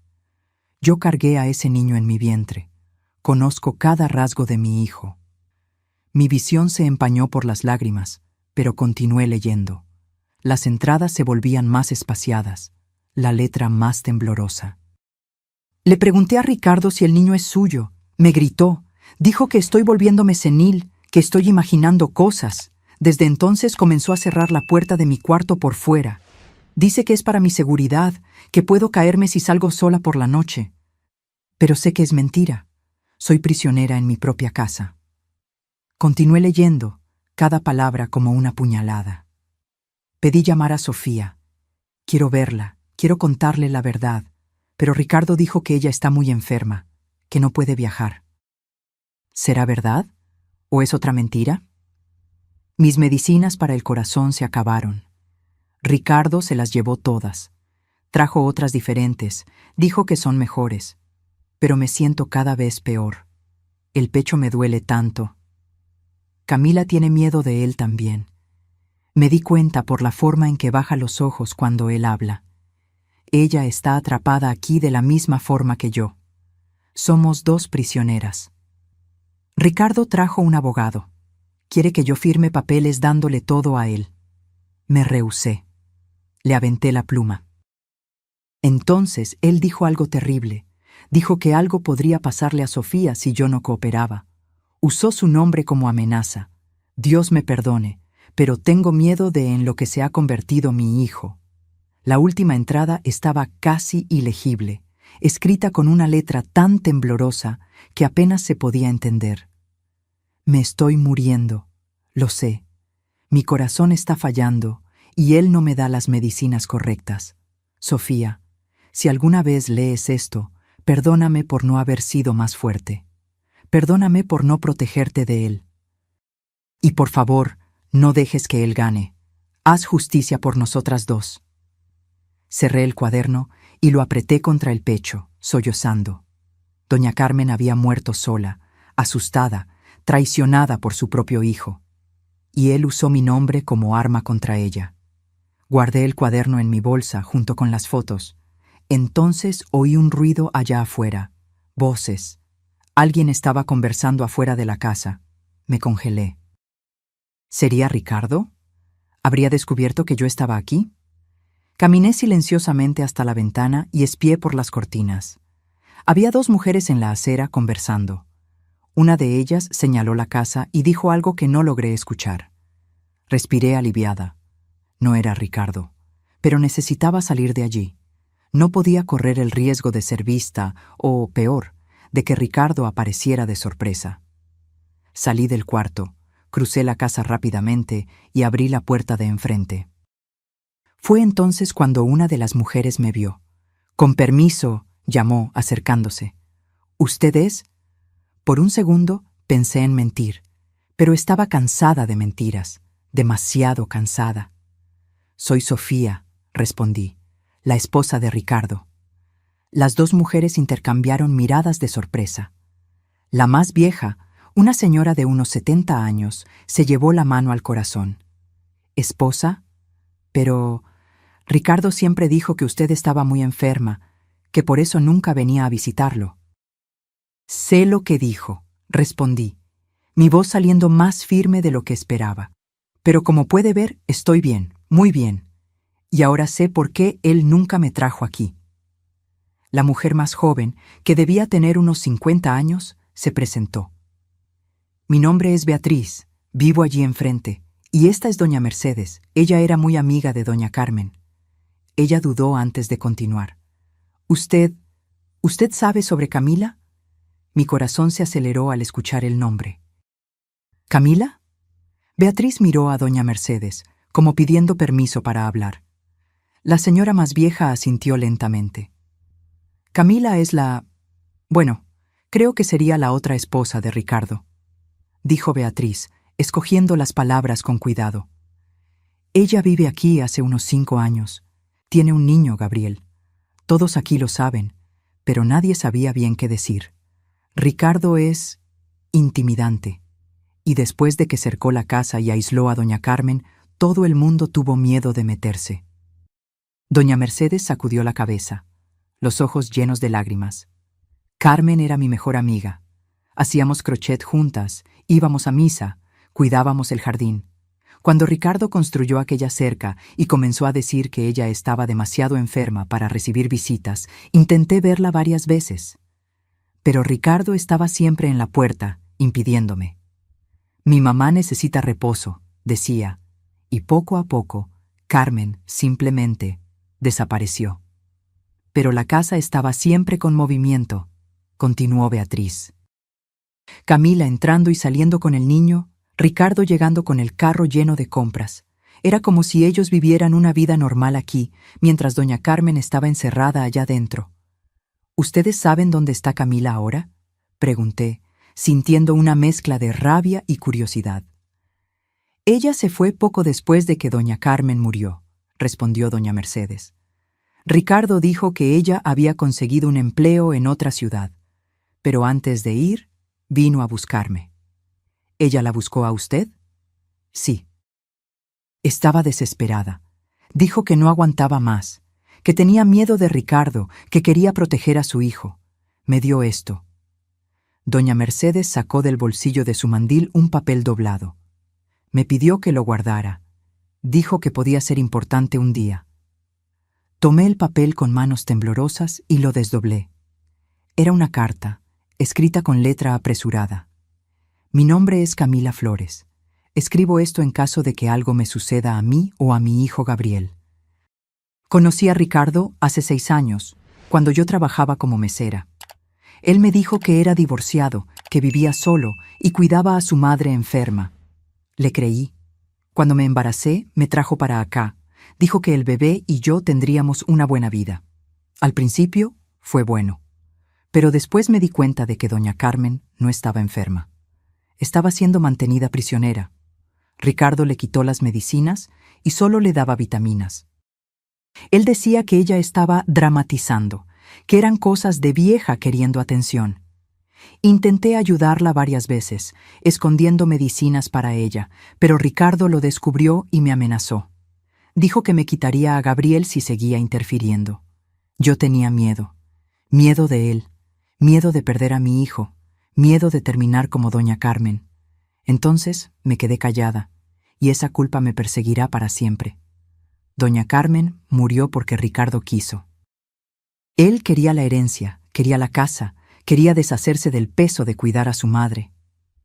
Speaker 1: Yo cargué a ese niño en mi vientre. Conozco cada rasgo de mi hijo. Mi visión se empañó por las lágrimas, pero continué leyendo. Las entradas se volvían más espaciadas, la letra más temblorosa. Le pregunté a Ricardo si el niño es suyo. Me gritó. Dijo que estoy volviéndome senil, que estoy imaginando cosas. Desde entonces comenzó a cerrar la puerta de mi cuarto por fuera. Dice que es para mi seguridad, que puedo caerme si salgo sola por la noche. Pero sé que es mentira. Soy prisionera en mi propia casa. Continué leyendo, cada palabra como una puñalada. Pedí llamar a Sofía. Quiero verla, quiero contarle la verdad, pero Ricardo dijo que ella está muy enferma, que no puede viajar. ¿Será verdad? ¿O es otra mentira? Mis medicinas para el corazón se acabaron. Ricardo se las llevó todas. Trajo otras diferentes, dijo que son mejores. Pero me siento cada vez peor. El pecho me duele tanto. Camila tiene miedo de él también. Me di cuenta por la forma en que baja los ojos cuando él habla. Ella está atrapada aquí de la misma forma que yo. Somos dos prisioneras. Ricardo trajo un abogado. Quiere que yo firme papeles dándole todo a él. Me rehusé. Le aventé la pluma. Entonces él dijo algo terrible. Dijo que algo podría pasarle a Sofía si yo no cooperaba. Usó su nombre como amenaza. Dios me perdone, pero tengo miedo de en lo que se ha convertido mi hijo. La última entrada estaba casi ilegible, escrita con una letra tan temblorosa que apenas se podía entender. Me estoy muriendo, lo sé. Mi corazón está fallando y él no me da las medicinas correctas. Sofía, si alguna vez lees esto, perdóname por no haber sido más fuerte. Perdóname por no protegerte de él. Y por favor, no dejes que él gane. Haz justicia por nosotras dos. Cerré el cuaderno y lo apreté contra el pecho, sollozando. Doña Carmen había muerto sola, asustada, traicionada por su propio hijo. Y él usó mi nombre como arma contra ella. Guardé el cuaderno en mi bolsa junto con las fotos. Entonces oí un ruido allá afuera. Voces. Alguien estaba conversando afuera de la casa. Me congelé. ¿Sería Ricardo? ¿Habría descubierto que yo estaba aquí? Caminé silenciosamente hasta la ventana y espié por las cortinas. Había dos mujeres en la acera conversando. Una de ellas señaló la casa y dijo algo que no logré escuchar. Respiré aliviada. No era Ricardo, pero necesitaba salir de allí. No podía correr el riesgo de ser vista o, peor, de que Ricardo apareciera de sorpresa. Salí del cuarto, crucé la casa rápidamente y abrí la puerta de enfrente. Fue entonces cuando una de las mujeres me vio. «Con permiso», llamó, acercándose. «¿Usted es?» Por un segundo pensé en mentir, pero estaba cansada de mentiras, demasiado cansada. «Soy Sofía», respondí, «la esposa de Ricardo». Las dos mujeres intercambiaron miradas de sorpresa. La más vieja, una señora de unos 70 años, se llevó la mano al corazón. «¿Esposa? Pero Ricardo siempre dijo que usted estaba muy enferma, que por eso nunca venía a visitarlo». «Sé lo que dijo», respondí, mi voz saliendo más firme de lo que esperaba. «Pero como puede ver, estoy bien, muy bien. Y ahora sé por qué él nunca me trajo aquí». La mujer más joven, que debía tener unos 50 años, se presentó. «Mi nombre es Beatriz, vivo allí enfrente, y esta es doña Mercedes. Ella era muy amiga de doña Carmen». Ella dudó antes de continuar. ¿Usted sabe sobre Camila?» Mi corazón se aceleró al escuchar el nombre. ¿Camila? Beatriz miró a doña Mercedes, como pidiendo permiso para hablar. La señora más vieja asintió lentamente. «Camila es bueno, creo que sería la otra esposa de Ricardo», dijo Beatriz, escogiendo las palabras con cuidado. «Ella vive aquí hace unos 5 años. Tiene un niño, Gabriel. Todos aquí lo saben, pero nadie sabía bien qué decir. Ricardo es intimidante, y después de que cercó la casa y aisló a doña Carmen, todo el mundo tuvo miedo de meterse». Doña Mercedes sacudió la cabeza, los ojos llenos de lágrimas. «Carmen era mi mejor amiga. Hacíamos crochet juntas, íbamos a misa, cuidábamos el jardín. Cuando Ricardo construyó aquella cerca y comenzó a decir que ella estaba demasiado enferma para recibir visitas, intenté verla varias veces. Pero Ricardo estaba siempre en la puerta, impidiéndome. Mi mamá necesita reposo, decía, y poco a poco, Carmen simplemente desapareció. Pero la casa estaba siempre con movimiento, continuó Beatriz. Camila entrando y saliendo con el niño, Ricardo llegando con el carro lleno de compras. Era como si ellos vivieran una vida normal aquí, mientras doña Carmen estaba encerrada allá dentro. ¿Ustedes saben dónde está Camila ahora?, pregunté, sintiendo una mezcla de rabia y curiosidad. Ella se fue poco después de que doña Carmen murió, respondió doña Mercedes. Ricardo dijo que ella había conseguido un empleo en otra ciudad, pero antes de ir, vino a buscarme. ¿Ella la buscó a usted? Sí. Estaba desesperada. Dijo que no aguantaba más, que tenía miedo de Ricardo, que quería proteger a su hijo. Me dio esto. Doña Mercedes sacó del bolsillo de su mandil un papel doblado. Me pidió que lo guardara. Dijo que podía ser importante un día. Tomé el papel con manos temblorosas y lo desdoblé. Era una carta, escrita con letra apresurada. Mi nombre es Camila Flores. Escribo esto en caso de que algo me suceda a mí o a mi hijo Gabriel. Conocí a Ricardo hace 6 años, cuando yo trabajaba como mesera. Él me dijo que era divorciado, que vivía solo y cuidaba a su madre enferma. Le creí. Cuando me embaracé, me trajo para acá. Dijo que el bebé y yo tendríamos una buena vida. Al principio, fue bueno. Pero después me di cuenta de que doña Carmen no estaba enferma. Estaba siendo mantenida prisionera. Ricardo le quitó las medicinas y solo le daba vitaminas. Él decía que ella estaba dramatizando, que eran cosas de vieja queriendo atención. Intenté ayudarla varias veces, escondiendo medicinas para ella, pero Ricardo lo descubrió y me amenazó. Dijo que me quitaría a Gabriel si seguía interfiriendo. Yo tenía miedo. Miedo de él. Miedo de perder a mi hijo. Miedo de terminar como doña Carmen. Entonces me quedé callada, y esa culpa me perseguirá para siempre. Doña Carmen murió porque Ricardo quiso. Él quería la herencia, quería la casa, quería deshacerse del peso de cuidar a su madre.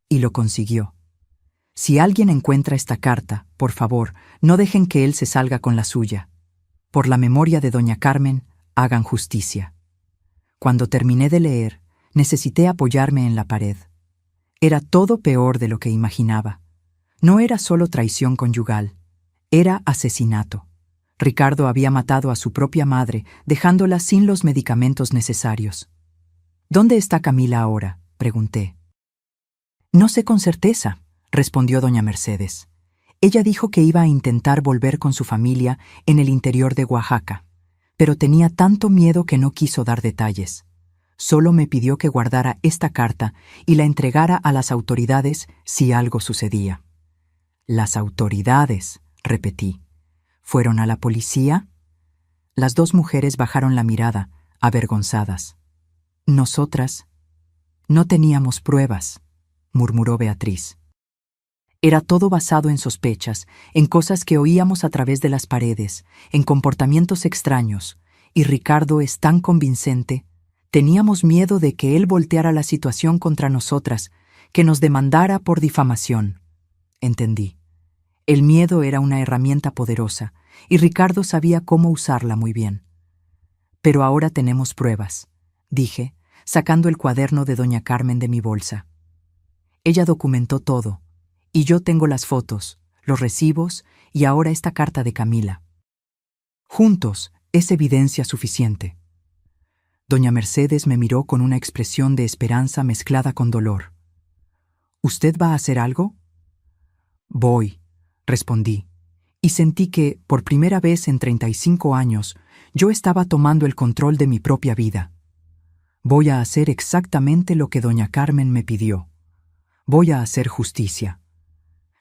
Speaker 1: Y lo consiguió. Si alguien encuentra esta carta, por favor, no dejen que él se salga con la suya. Por la memoria de doña Carmen, hagan justicia. Cuando terminé de leer, necesité apoyarme en la pared. Era todo peor de lo que imaginaba. No era solo traición conyugal, era asesinato. Ricardo había matado a su propia madre, dejándola sin los medicamentos necesarios. ¿Dónde está Camila ahora?, pregunté. No sé con certeza, respondió doña Mercedes. Ella dijo que iba a intentar volver con su familia en el interior de Oaxaca, pero tenía tanto miedo que no quiso dar detalles. Solo me pidió que guardara esta carta y la entregara a las autoridades si algo sucedía. Las autoridades, repetí. ¿Fueron a la policía? Las dos mujeres bajaron la mirada, avergonzadas. Nosotras no teníamos pruebas, murmuró Beatriz. Era todo basado en sospechas, en cosas que oíamos a través de las paredes, en comportamientos extraños, y Ricardo es tan convincente. Teníamos miedo de que él volteara la situación contra nosotras, que nos demandara por difamación. Entendí. El miedo era una herramienta poderosa, y Ricardo sabía cómo usarla muy bien. Pero ahora tenemos pruebas, dije, sacando el cuaderno de doña Carmen de mi bolsa. Ella documentó todo, y yo tengo las fotos, los recibos y ahora esta carta de Camila. Juntos es evidencia suficiente. Doña Mercedes me miró con una expresión de esperanza mezclada con dolor. ¿Usted va a hacer algo? Voy, respondí, y sentí que, por primera vez en 35 años, yo estaba tomando el control de mi propia vida. Voy a hacer exactamente lo que doña Carmen me pidió. Voy a hacer justicia.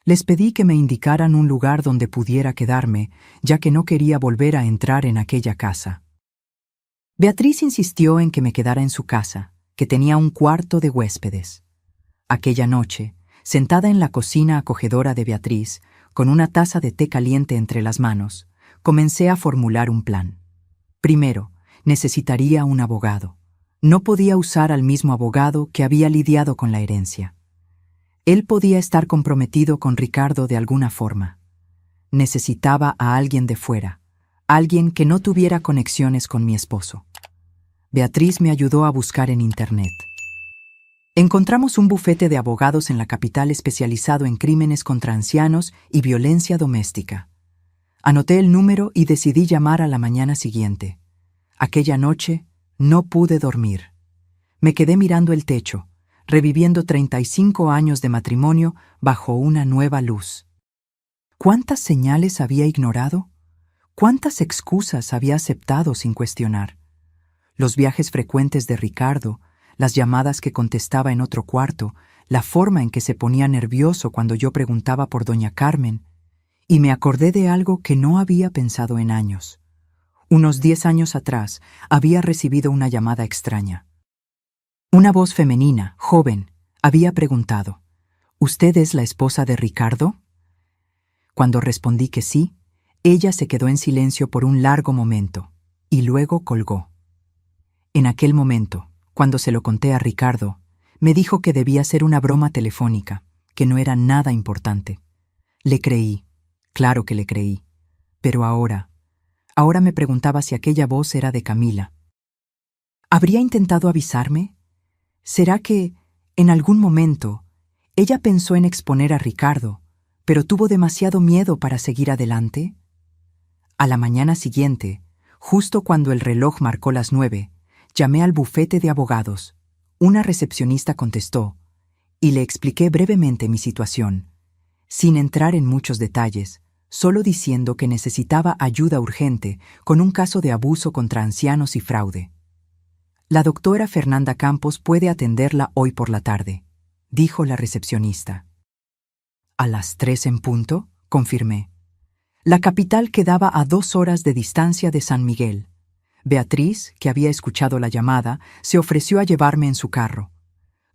Speaker 1: Les pedí que me indicaran un lugar donde pudiera quedarme, ya que no quería volver a entrar en aquella casa. Beatriz insistió en que me quedara en su casa, que tenía un cuarto de huéspedes. Aquella noche, sentada en la cocina acogedora de Beatriz, Con una taza de té caliente entre las manos, comencé a formular un plan. Primero, necesitaría un abogado. No podía usar al mismo abogado que había lidiado con la herencia. Él podía estar comprometido con Ricardo de alguna forma. Necesitaba a alguien de fuera, alguien que no tuviera conexiones con mi esposo. Beatriz me ayudó a buscar en Internet. Encontramos un bufete de abogados en la capital especializado en crímenes contra ancianos y violencia doméstica. Anoté el número y decidí llamar a la mañana siguiente. Aquella noche no pude dormir. Me quedé mirando el techo, reviviendo 35 años de matrimonio bajo una nueva luz. ¿Cuántas señales había ignorado? ¿Cuántas excusas había aceptado sin cuestionar? Los viajes frecuentes de Ricardo, las llamadas que contestaba en otro cuarto, la forma en que se ponía nervioso cuando yo preguntaba por doña Carmen, y me acordé de algo que no había pensado en años. Unos 10 años atrás había recibido una llamada extraña. Una voz femenina, joven, había preguntado: ¿Usted es la esposa de Ricardo? Cuando respondí que sí, ella se quedó en silencio por un largo momento, y luego colgó. En aquel momento, cuando se lo conté a Ricardo, me dijo que debía ser una broma telefónica, que no era nada importante. Le creí, claro que le creí, pero ahora me preguntaba si aquella voz era de Camila. ¿Habría intentado avisarme? ¿Será que, en algún momento, ella pensó en exponer a Ricardo, pero tuvo demasiado miedo para seguir adelante? A la mañana siguiente, justo cuando el reloj marcó las 9, llamé al bufete de abogados. Una recepcionista contestó, y le expliqué brevemente mi situación, sin entrar en muchos detalles, solo diciendo que necesitaba ayuda urgente con un caso de abuso contra ancianos y fraude. La doctora Fernanda Campos puede atenderla hoy por la tarde, dijo la recepcionista. ¿A las 3 en punto?, confirmé. La capital quedaba a 2 horas de distancia de San Miguel. Beatriz, que había escuchado la llamada, se ofreció a llevarme en su carro.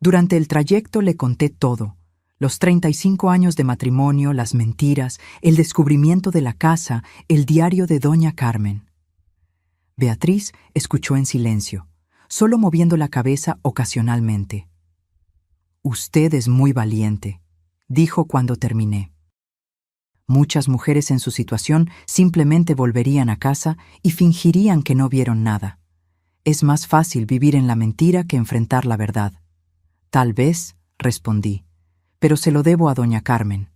Speaker 1: Durante el trayecto le conté todo: los 35 años de matrimonio, las mentiras, el descubrimiento de la casa, el diario de doña Carmen. Beatriz escuchó en silencio, solo moviendo la cabeza ocasionalmente. «Usted es muy valiente», dijo cuando terminé. Muchas mujeres en su situación simplemente volverían a casa y fingirían que no vieron nada. Es más fácil vivir en la mentira que enfrentar la verdad. Tal vez, respondí, pero se lo debo a doña Carmen.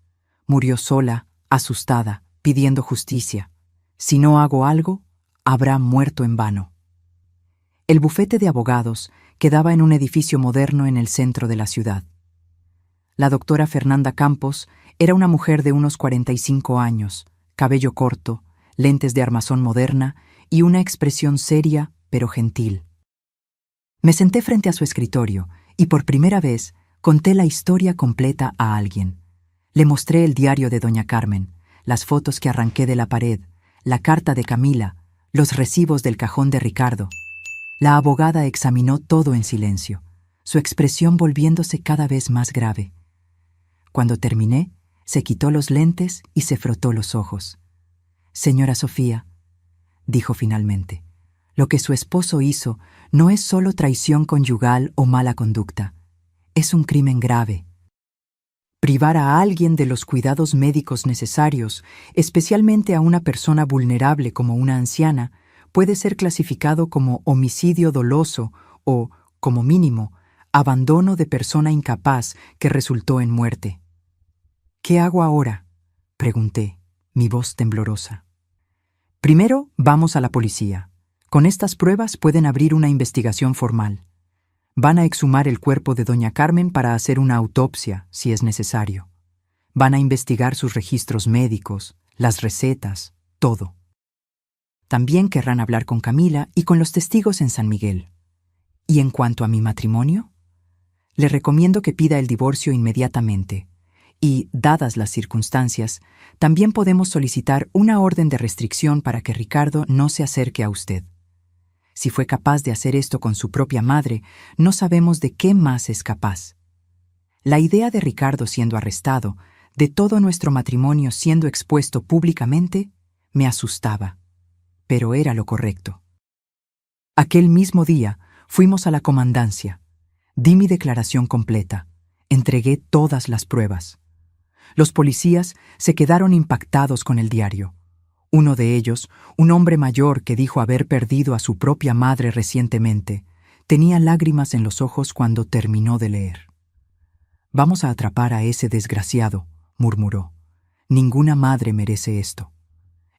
Speaker 1: Murió sola, asustada, pidiendo justicia. Si no hago algo, habrá muerto en vano. El bufete de abogados quedaba en un edificio moderno en el centro de la ciudad. La doctora Fernanda Campos era una mujer de unos 45 años, cabello corto, lentes de armazón moderna y una expresión seria pero gentil. Me senté frente a su escritorio y por primera vez conté la historia completa a alguien. Le mostré el diario de doña Carmen, las fotos que arranqué de la pared, la carta de Camila, los recibos del cajón de Ricardo. La abogada examinó todo en silencio, su expresión volviéndose cada vez más grave. Cuando terminé, se quitó los lentes y se frotó los ojos. «Señora Sofía», dijo finalmente, «lo que su esposo hizo no es solo traición conyugal o mala conducta. Es un crimen grave. Privar a alguien de los cuidados médicos necesarios, especialmente a una persona vulnerable como una anciana, puede ser clasificado como homicidio doloso o, como mínimo, abandono de persona incapaz que resultó en muerte». «¿Qué hago ahora?», pregunté, mi voz temblorosa. «Primero, vamos a la policía. Con estas pruebas pueden abrir una investigación formal. Van a exhumar el cuerpo de doña Carmen para hacer una autopsia, si es necesario. Van a investigar sus registros médicos, las recetas, todo. También querrán hablar con Camila y con los testigos en San Miguel. ¿Y en cuanto a mi matrimonio? Le recomiendo que pida el divorcio inmediatamente. Y, dadas las circunstancias, también podemos solicitar una orden de restricción para que Ricardo no se acerque a usted. Si fue capaz de hacer esto con su propia madre, no sabemos de qué más es capaz. La idea de Ricardo siendo arrestado de todo nuestro matrimonio siendo expuesto públicamente, me asustaba, pero era lo correcto. Aquel mismo día fuimos a la comandancia. Di mi declaración completa. Entregué todas las pruebas. Los policías se quedaron impactados con el diario. Uno de ellos, un hombre mayor que dijo haber perdido a su propia madre recientemente, tenía lágrimas en los ojos cuando terminó de leer. «Vamos a atrapar a ese desgraciado», murmuró. «Ninguna madre merece esto».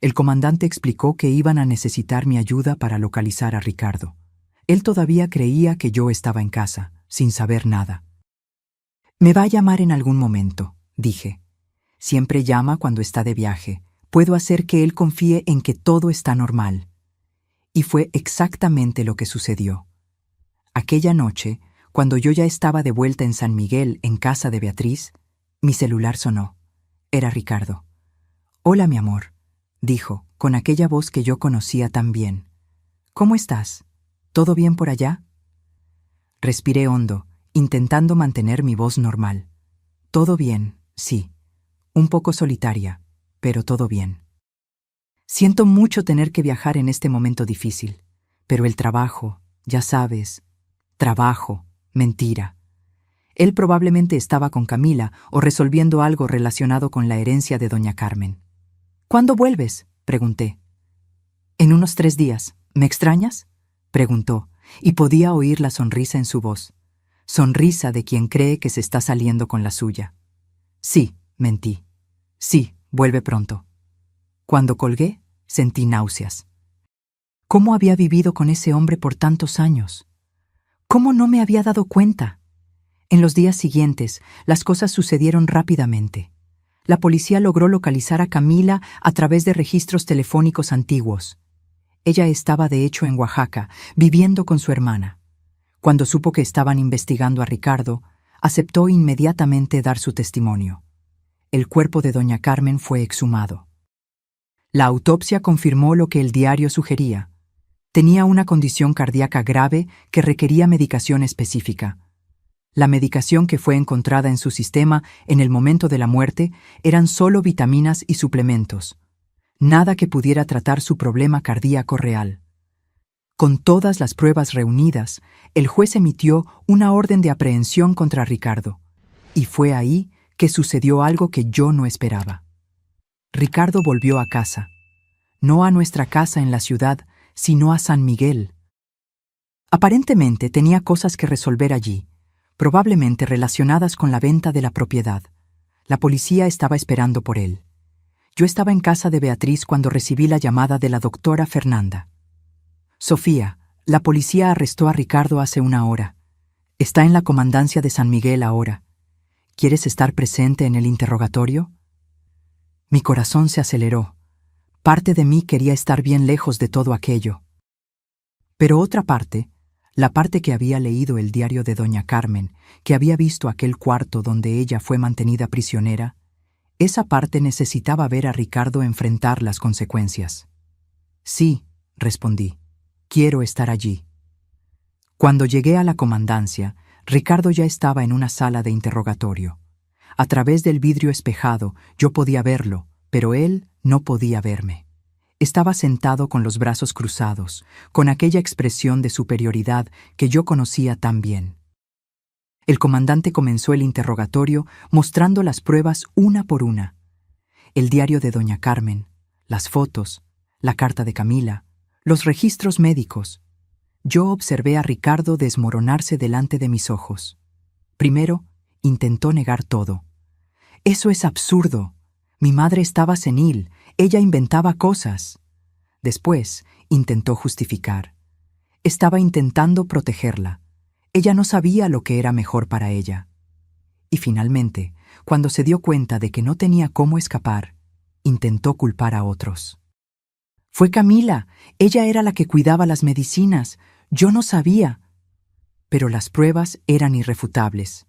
Speaker 1: El comandante explicó que iban a necesitar mi ayuda para localizar a Ricardo. Él todavía creía que yo estaba en casa, sin saber nada. «Me va a llamar en algún momento», dije. «Siempre llama cuando está de viaje. Puedo hacer que él confíe en que todo está normal». Y fue exactamente lo que sucedió. Aquella noche, cuando yo ya estaba de vuelta en San Miguel, en casa de Beatriz, mi celular sonó. Era Ricardo. «Hola, mi amor», dijo, con aquella voz que yo conocía tan bien. «¿Cómo estás? ¿Todo bien por allá?» Respiré hondo, intentando mantener mi voz normal. «Todo bien, sí. Un poco solitaria, pero todo bien. Siento mucho tener que viajar en este momento difícil, pero el trabajo, ya sabes, trabajo, mentira». Él probablemente estaba con Camila o resolviendo algo relacionado con la herencia de doña Carmen. «¿Cuándo vuelves?», pregunté. «En unos 3 días. ¿Me extrañas?», preguntó, y podía oír la sonrisa en su voz. Sonrisa de quien cree que se está saliendo con la suya. «Sí», mentí. «Sí, vuelve pronto». Cuando colgué, sentí náuseas. ¿Cómo había vivido con ese hombre por tantos años? ¿Cómo no me había dado cuenta? En los días siguientes, las cosas sucedieron rápidamente. La policía logró localizar a Camila a través de registros telefónicos antiguos. Ella estaba de hecho en Oaxaca, viviendo con su hermana. Cuando supo que estaban investigando a Ricardo, aceptó inmediatamente dar su testimonio. El cuerpo de doña Carmen fue exhumado. La autopsia confirmó lo que el diario sugería. Tenía una condición cardíaca grave que requería medicación específica. La medicación que fue encontrada en su sistema en el momento de la muerte eran solo vitaminas y suplementos. Nada que pudiera tratar su problema cardíaco real. Con todas las pruebas reunidas, el juez emitió una orden de aprehensión contra Ricardo. Y fue ahí que sucedió algo que yo no esperaba. Ricardo volvió a casa. No a nuestra casa en la ciudad, sino a San Miguel. Aparentemente tenía cosas que resolver allí, probablemente relacionadas con la venta de la propiedad. La policía estaba esperando por él. Yo estaba en casa de Beatriz cuando recibí la llamada de la doctora Fernanda. «Sofía, la policía arrestó a Ricardo hace 1 hora. Está en la comandancia de San Miguel ahora. ¿Quieres estar presente en el interrogatorio?» Mi corazón se aceleró. Parte de mí quería estar bien lejos de todo aquello. Pero otra parte, la parte que había leído el diario de doña Carmen, que había visto aquel cuarto donde ella fue mantenida prisionera, esa parte necesitaba ver a Ricardo enfrentar las consecuencias. «Sí», respondí, «quiero estar allí». Cuando llegué a la comandancia, Ricardo ya estaba en una sala de interrogatorio. A través del vidrio espejado yo podía verlo, pero él no podía verme. Estaba sentado con los brazos cruzados, con aquella expresión de superioridad que yo conocía tan bien. El comandante comenzó el interrogatorio mostrando las pruebas una por una. El diario de doña Carmen, las fotos, la carta de Camila, los registros médicos. Yo observé a Ricardo desmoronarse delante de mis ojos. Primero, intentó negar todo. «Eso es absurdo. Mi madre estaba senil. Ella inventaba cosas». Después, intentó justificar. Estaba intentando protegerla. Ella no sabía lo que era mejor para ella. Y finalmente, cuando se dio cuenta de que no tenía cómo escapar, intentó culpar a otros. «Fue Camila. Ella era la que cuidaba las medicinas. Yo no sabía». Pero las pruebas eran irrefutables.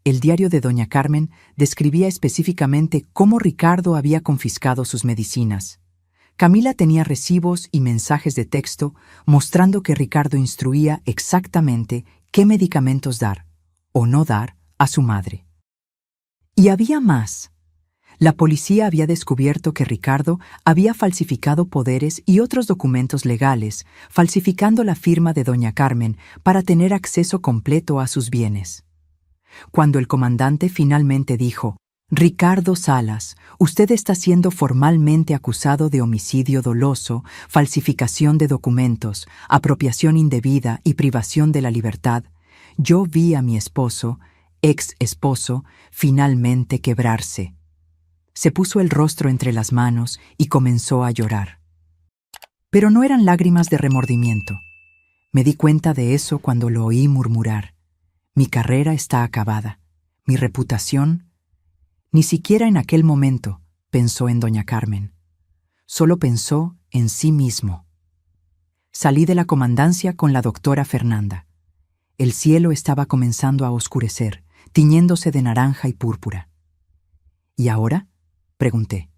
Speaker 1: El diario de doña Carmen describía específicamente cómo Ricardo había confiscado sus medicinas. Camila tenía recibos y mensajes de texto mostrando que Ricardo instruía exactamente qué medicamentos dar o no dar a su madre. Y había más. La policía había descubierto que Ricardo había falsificado poderes y otros documentos legales, falsificando la firma de doña Carmen para tener acceso completo a sus bienes. Cuando el comandante finalmente dijo: «Ricardo Salas, usted está siendo formalmente acusado de homicidio doloso, falsificación de documentos, apropiación indebida y privación de la libertad», yo vi a mi esposo, ex esposo, finalmente quebrarse. Se puso el rostro entre las manos y comenzó a llorar. Pero no eran lágrimas de remordimiento. Me di cuenta de eso cuando lo oí murmurar: «Mi carrera está acabada. Mi reputación». Ni siquiera en aquel momento pensó en doña Carmen. Solo pensó en sí mismo. Salí de la comandancia con la doctora Fernanda. El cielo estaba comenzando a oscurecer, tiñéndose de naranja y púrpura. ¿Y ahora?, pregunté.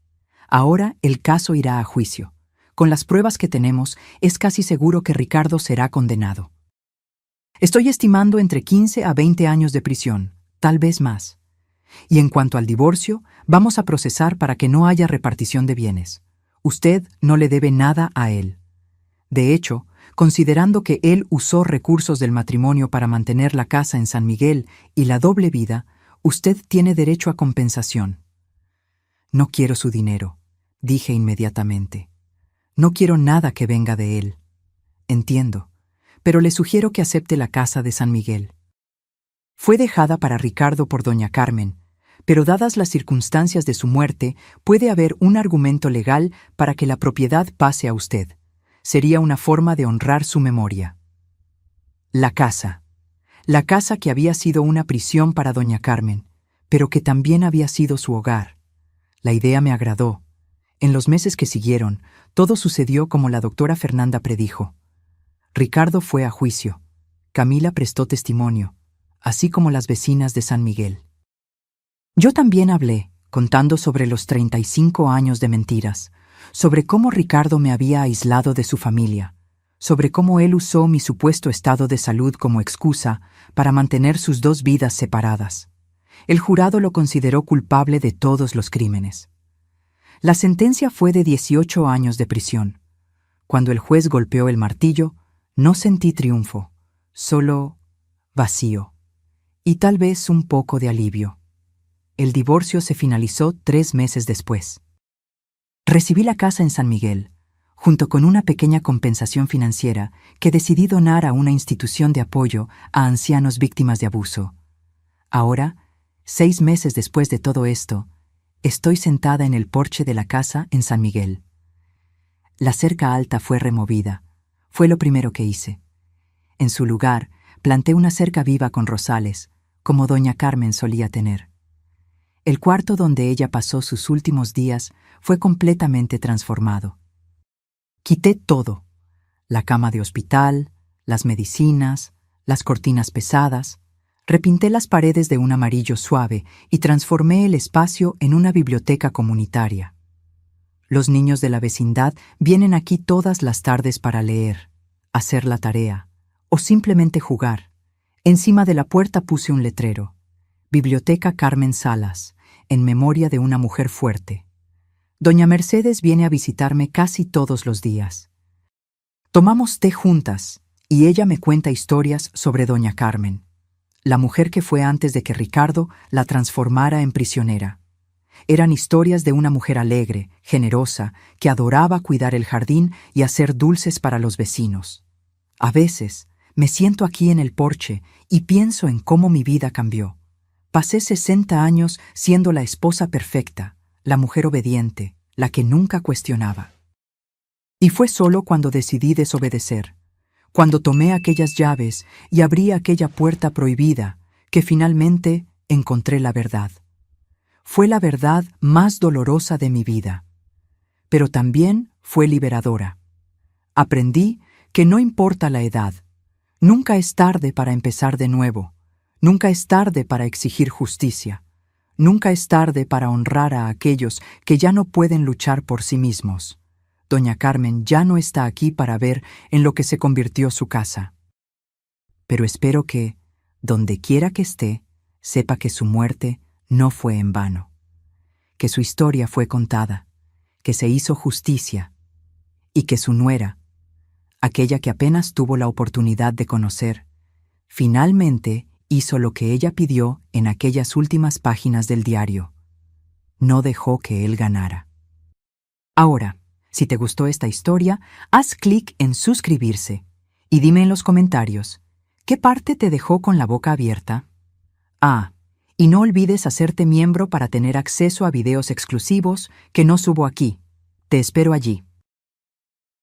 Speaker 1: Ahora el caso irá a juicio. Con las pruebas que tenemos, es casi seguro que Ricardo será condenado. Estoy estimando entre 15 a 20 años de prisión, tal vez más. Y en cuanto al divorcio, vamos a procesar para que no haya repartición de bienes. Usted no le debe nada a él. De hecho, considerando que él usó recursos del matrimonio para mantener la casa en San Miguel y la doble vida, usted tiene derecho a compensación. No quiero su dinero, dije inmediatamente. No quiero nada que venga de él. Entiendo, pero le sugiero que acepte la casa de San Miguel. Fue dejada para Ricardo por doña Carmen, pero dadas las circunstancias de su muerte, puede haber un argumento legal para que la propiedad pase a usted. Sería una forma de honrar su memoria. La casa. La casa que había sido una prisión para doña Carmen, pero que también había sido su hogar. La idea me agradó. En los meses que siguieron, todo sucedió como la doctora Fernanda predijo. Ricardo fue a juicio. Camila prestó testimonio, así como las vecinas de San Miguel. Yo también hablé, contando sobre los 35 años de mentiras, sobre cómo Ricardo me había aislado de su familia, sobre cómo él usó mi supuesto estado de salud como excusa para mantener sus dos vidas separadas. El jurado lo consideró culpable de todos los crímenes. La sentencia fue de 18 años de prisión. Cuando el juez golpeó el martillo, no sentí triunfo, solo vacío, y tal vez un poco de alivio. El divorcio se finalizó 3 meses después. Recibí la casa en San Miguel, junto con una pequeña compensación financiera que decidí donar a una institución de apoyo a ancianos víctimas de abuso. Ahora, 6 meses después de todo esto, estoy sentada en el porche de la casa en San Miguel. La cerca alta fue removida. Fue lo primero que hice. En su lugar, planté una cerca viva con rosales, como doña Carmen solía tener. El cuarto donde ella pasó sus últimos días fue completamente transformado. Quité todo: la cama de hospital, las medicinas, las cortinas pesadas. Repinté las paredes de un amarillo suave y transformé el espacio en una biblioteca comunitaria. Los niños de la vecindad vienen aquí todas las tardes para leer, hacer la tarea o simplemente jugar. Encima de la puerta puse un letrero: Biblioteca Carmen Salas, en memoria de una mujer fuerte. Doña Mercedes viene a visitarme casi todos los días. Tomamos té juntas y ella me cuenta historias sobre doña Carmen, la mujer que fue antes de que Ricardo la transformara en prisionera. Eran historias de una mujer alegre, generosa, que adoraba cuidar el jardín y hacer dulces para los vecinos. A veces me siento aquí en el porche y pienso en cómo mi vida cambió. Pasé 60 años siendo la esposa perfecta, la mujer obediente, la que nunca cuestionaba. Y fue solo cuando decidí desobedecer, cuando tomé aquellas llaves y abrí aquella puerta prohibida, que finalmente encontré la verdad. Fue la verdad más dolorosa de mi vida, pero también fue liberadora. Aprendí que no importa la edad, nunca es tarde para empezar de nuevo. Nunca es tarde para exigir justicia. Nunca es tarde para honrar a aquellos que ya no pueden luchar por sí mismos. Doña Carmen ya no está aquí para ver en lo que se convirtió su casa. Pero espero que, donde quiera que esté, sepa que su muerte no fue en vano. que su historia fue contada, que se hizo justicia y que su nuera, aquella que apenas tuvo la oportunidad de conocer, finalmente hizo lo que ella pidió en aquellas últimas páginas del diario. No dejó que él ganara. Ahora, si te gustó esta historia, haz clic en suscribirse y dime en los comentarios, ¿qué parte te dejó con la boca abierta? Y no olvides hacerte miembro para tener acceso a videos exclusivos que no subo aquí. Te espero allí.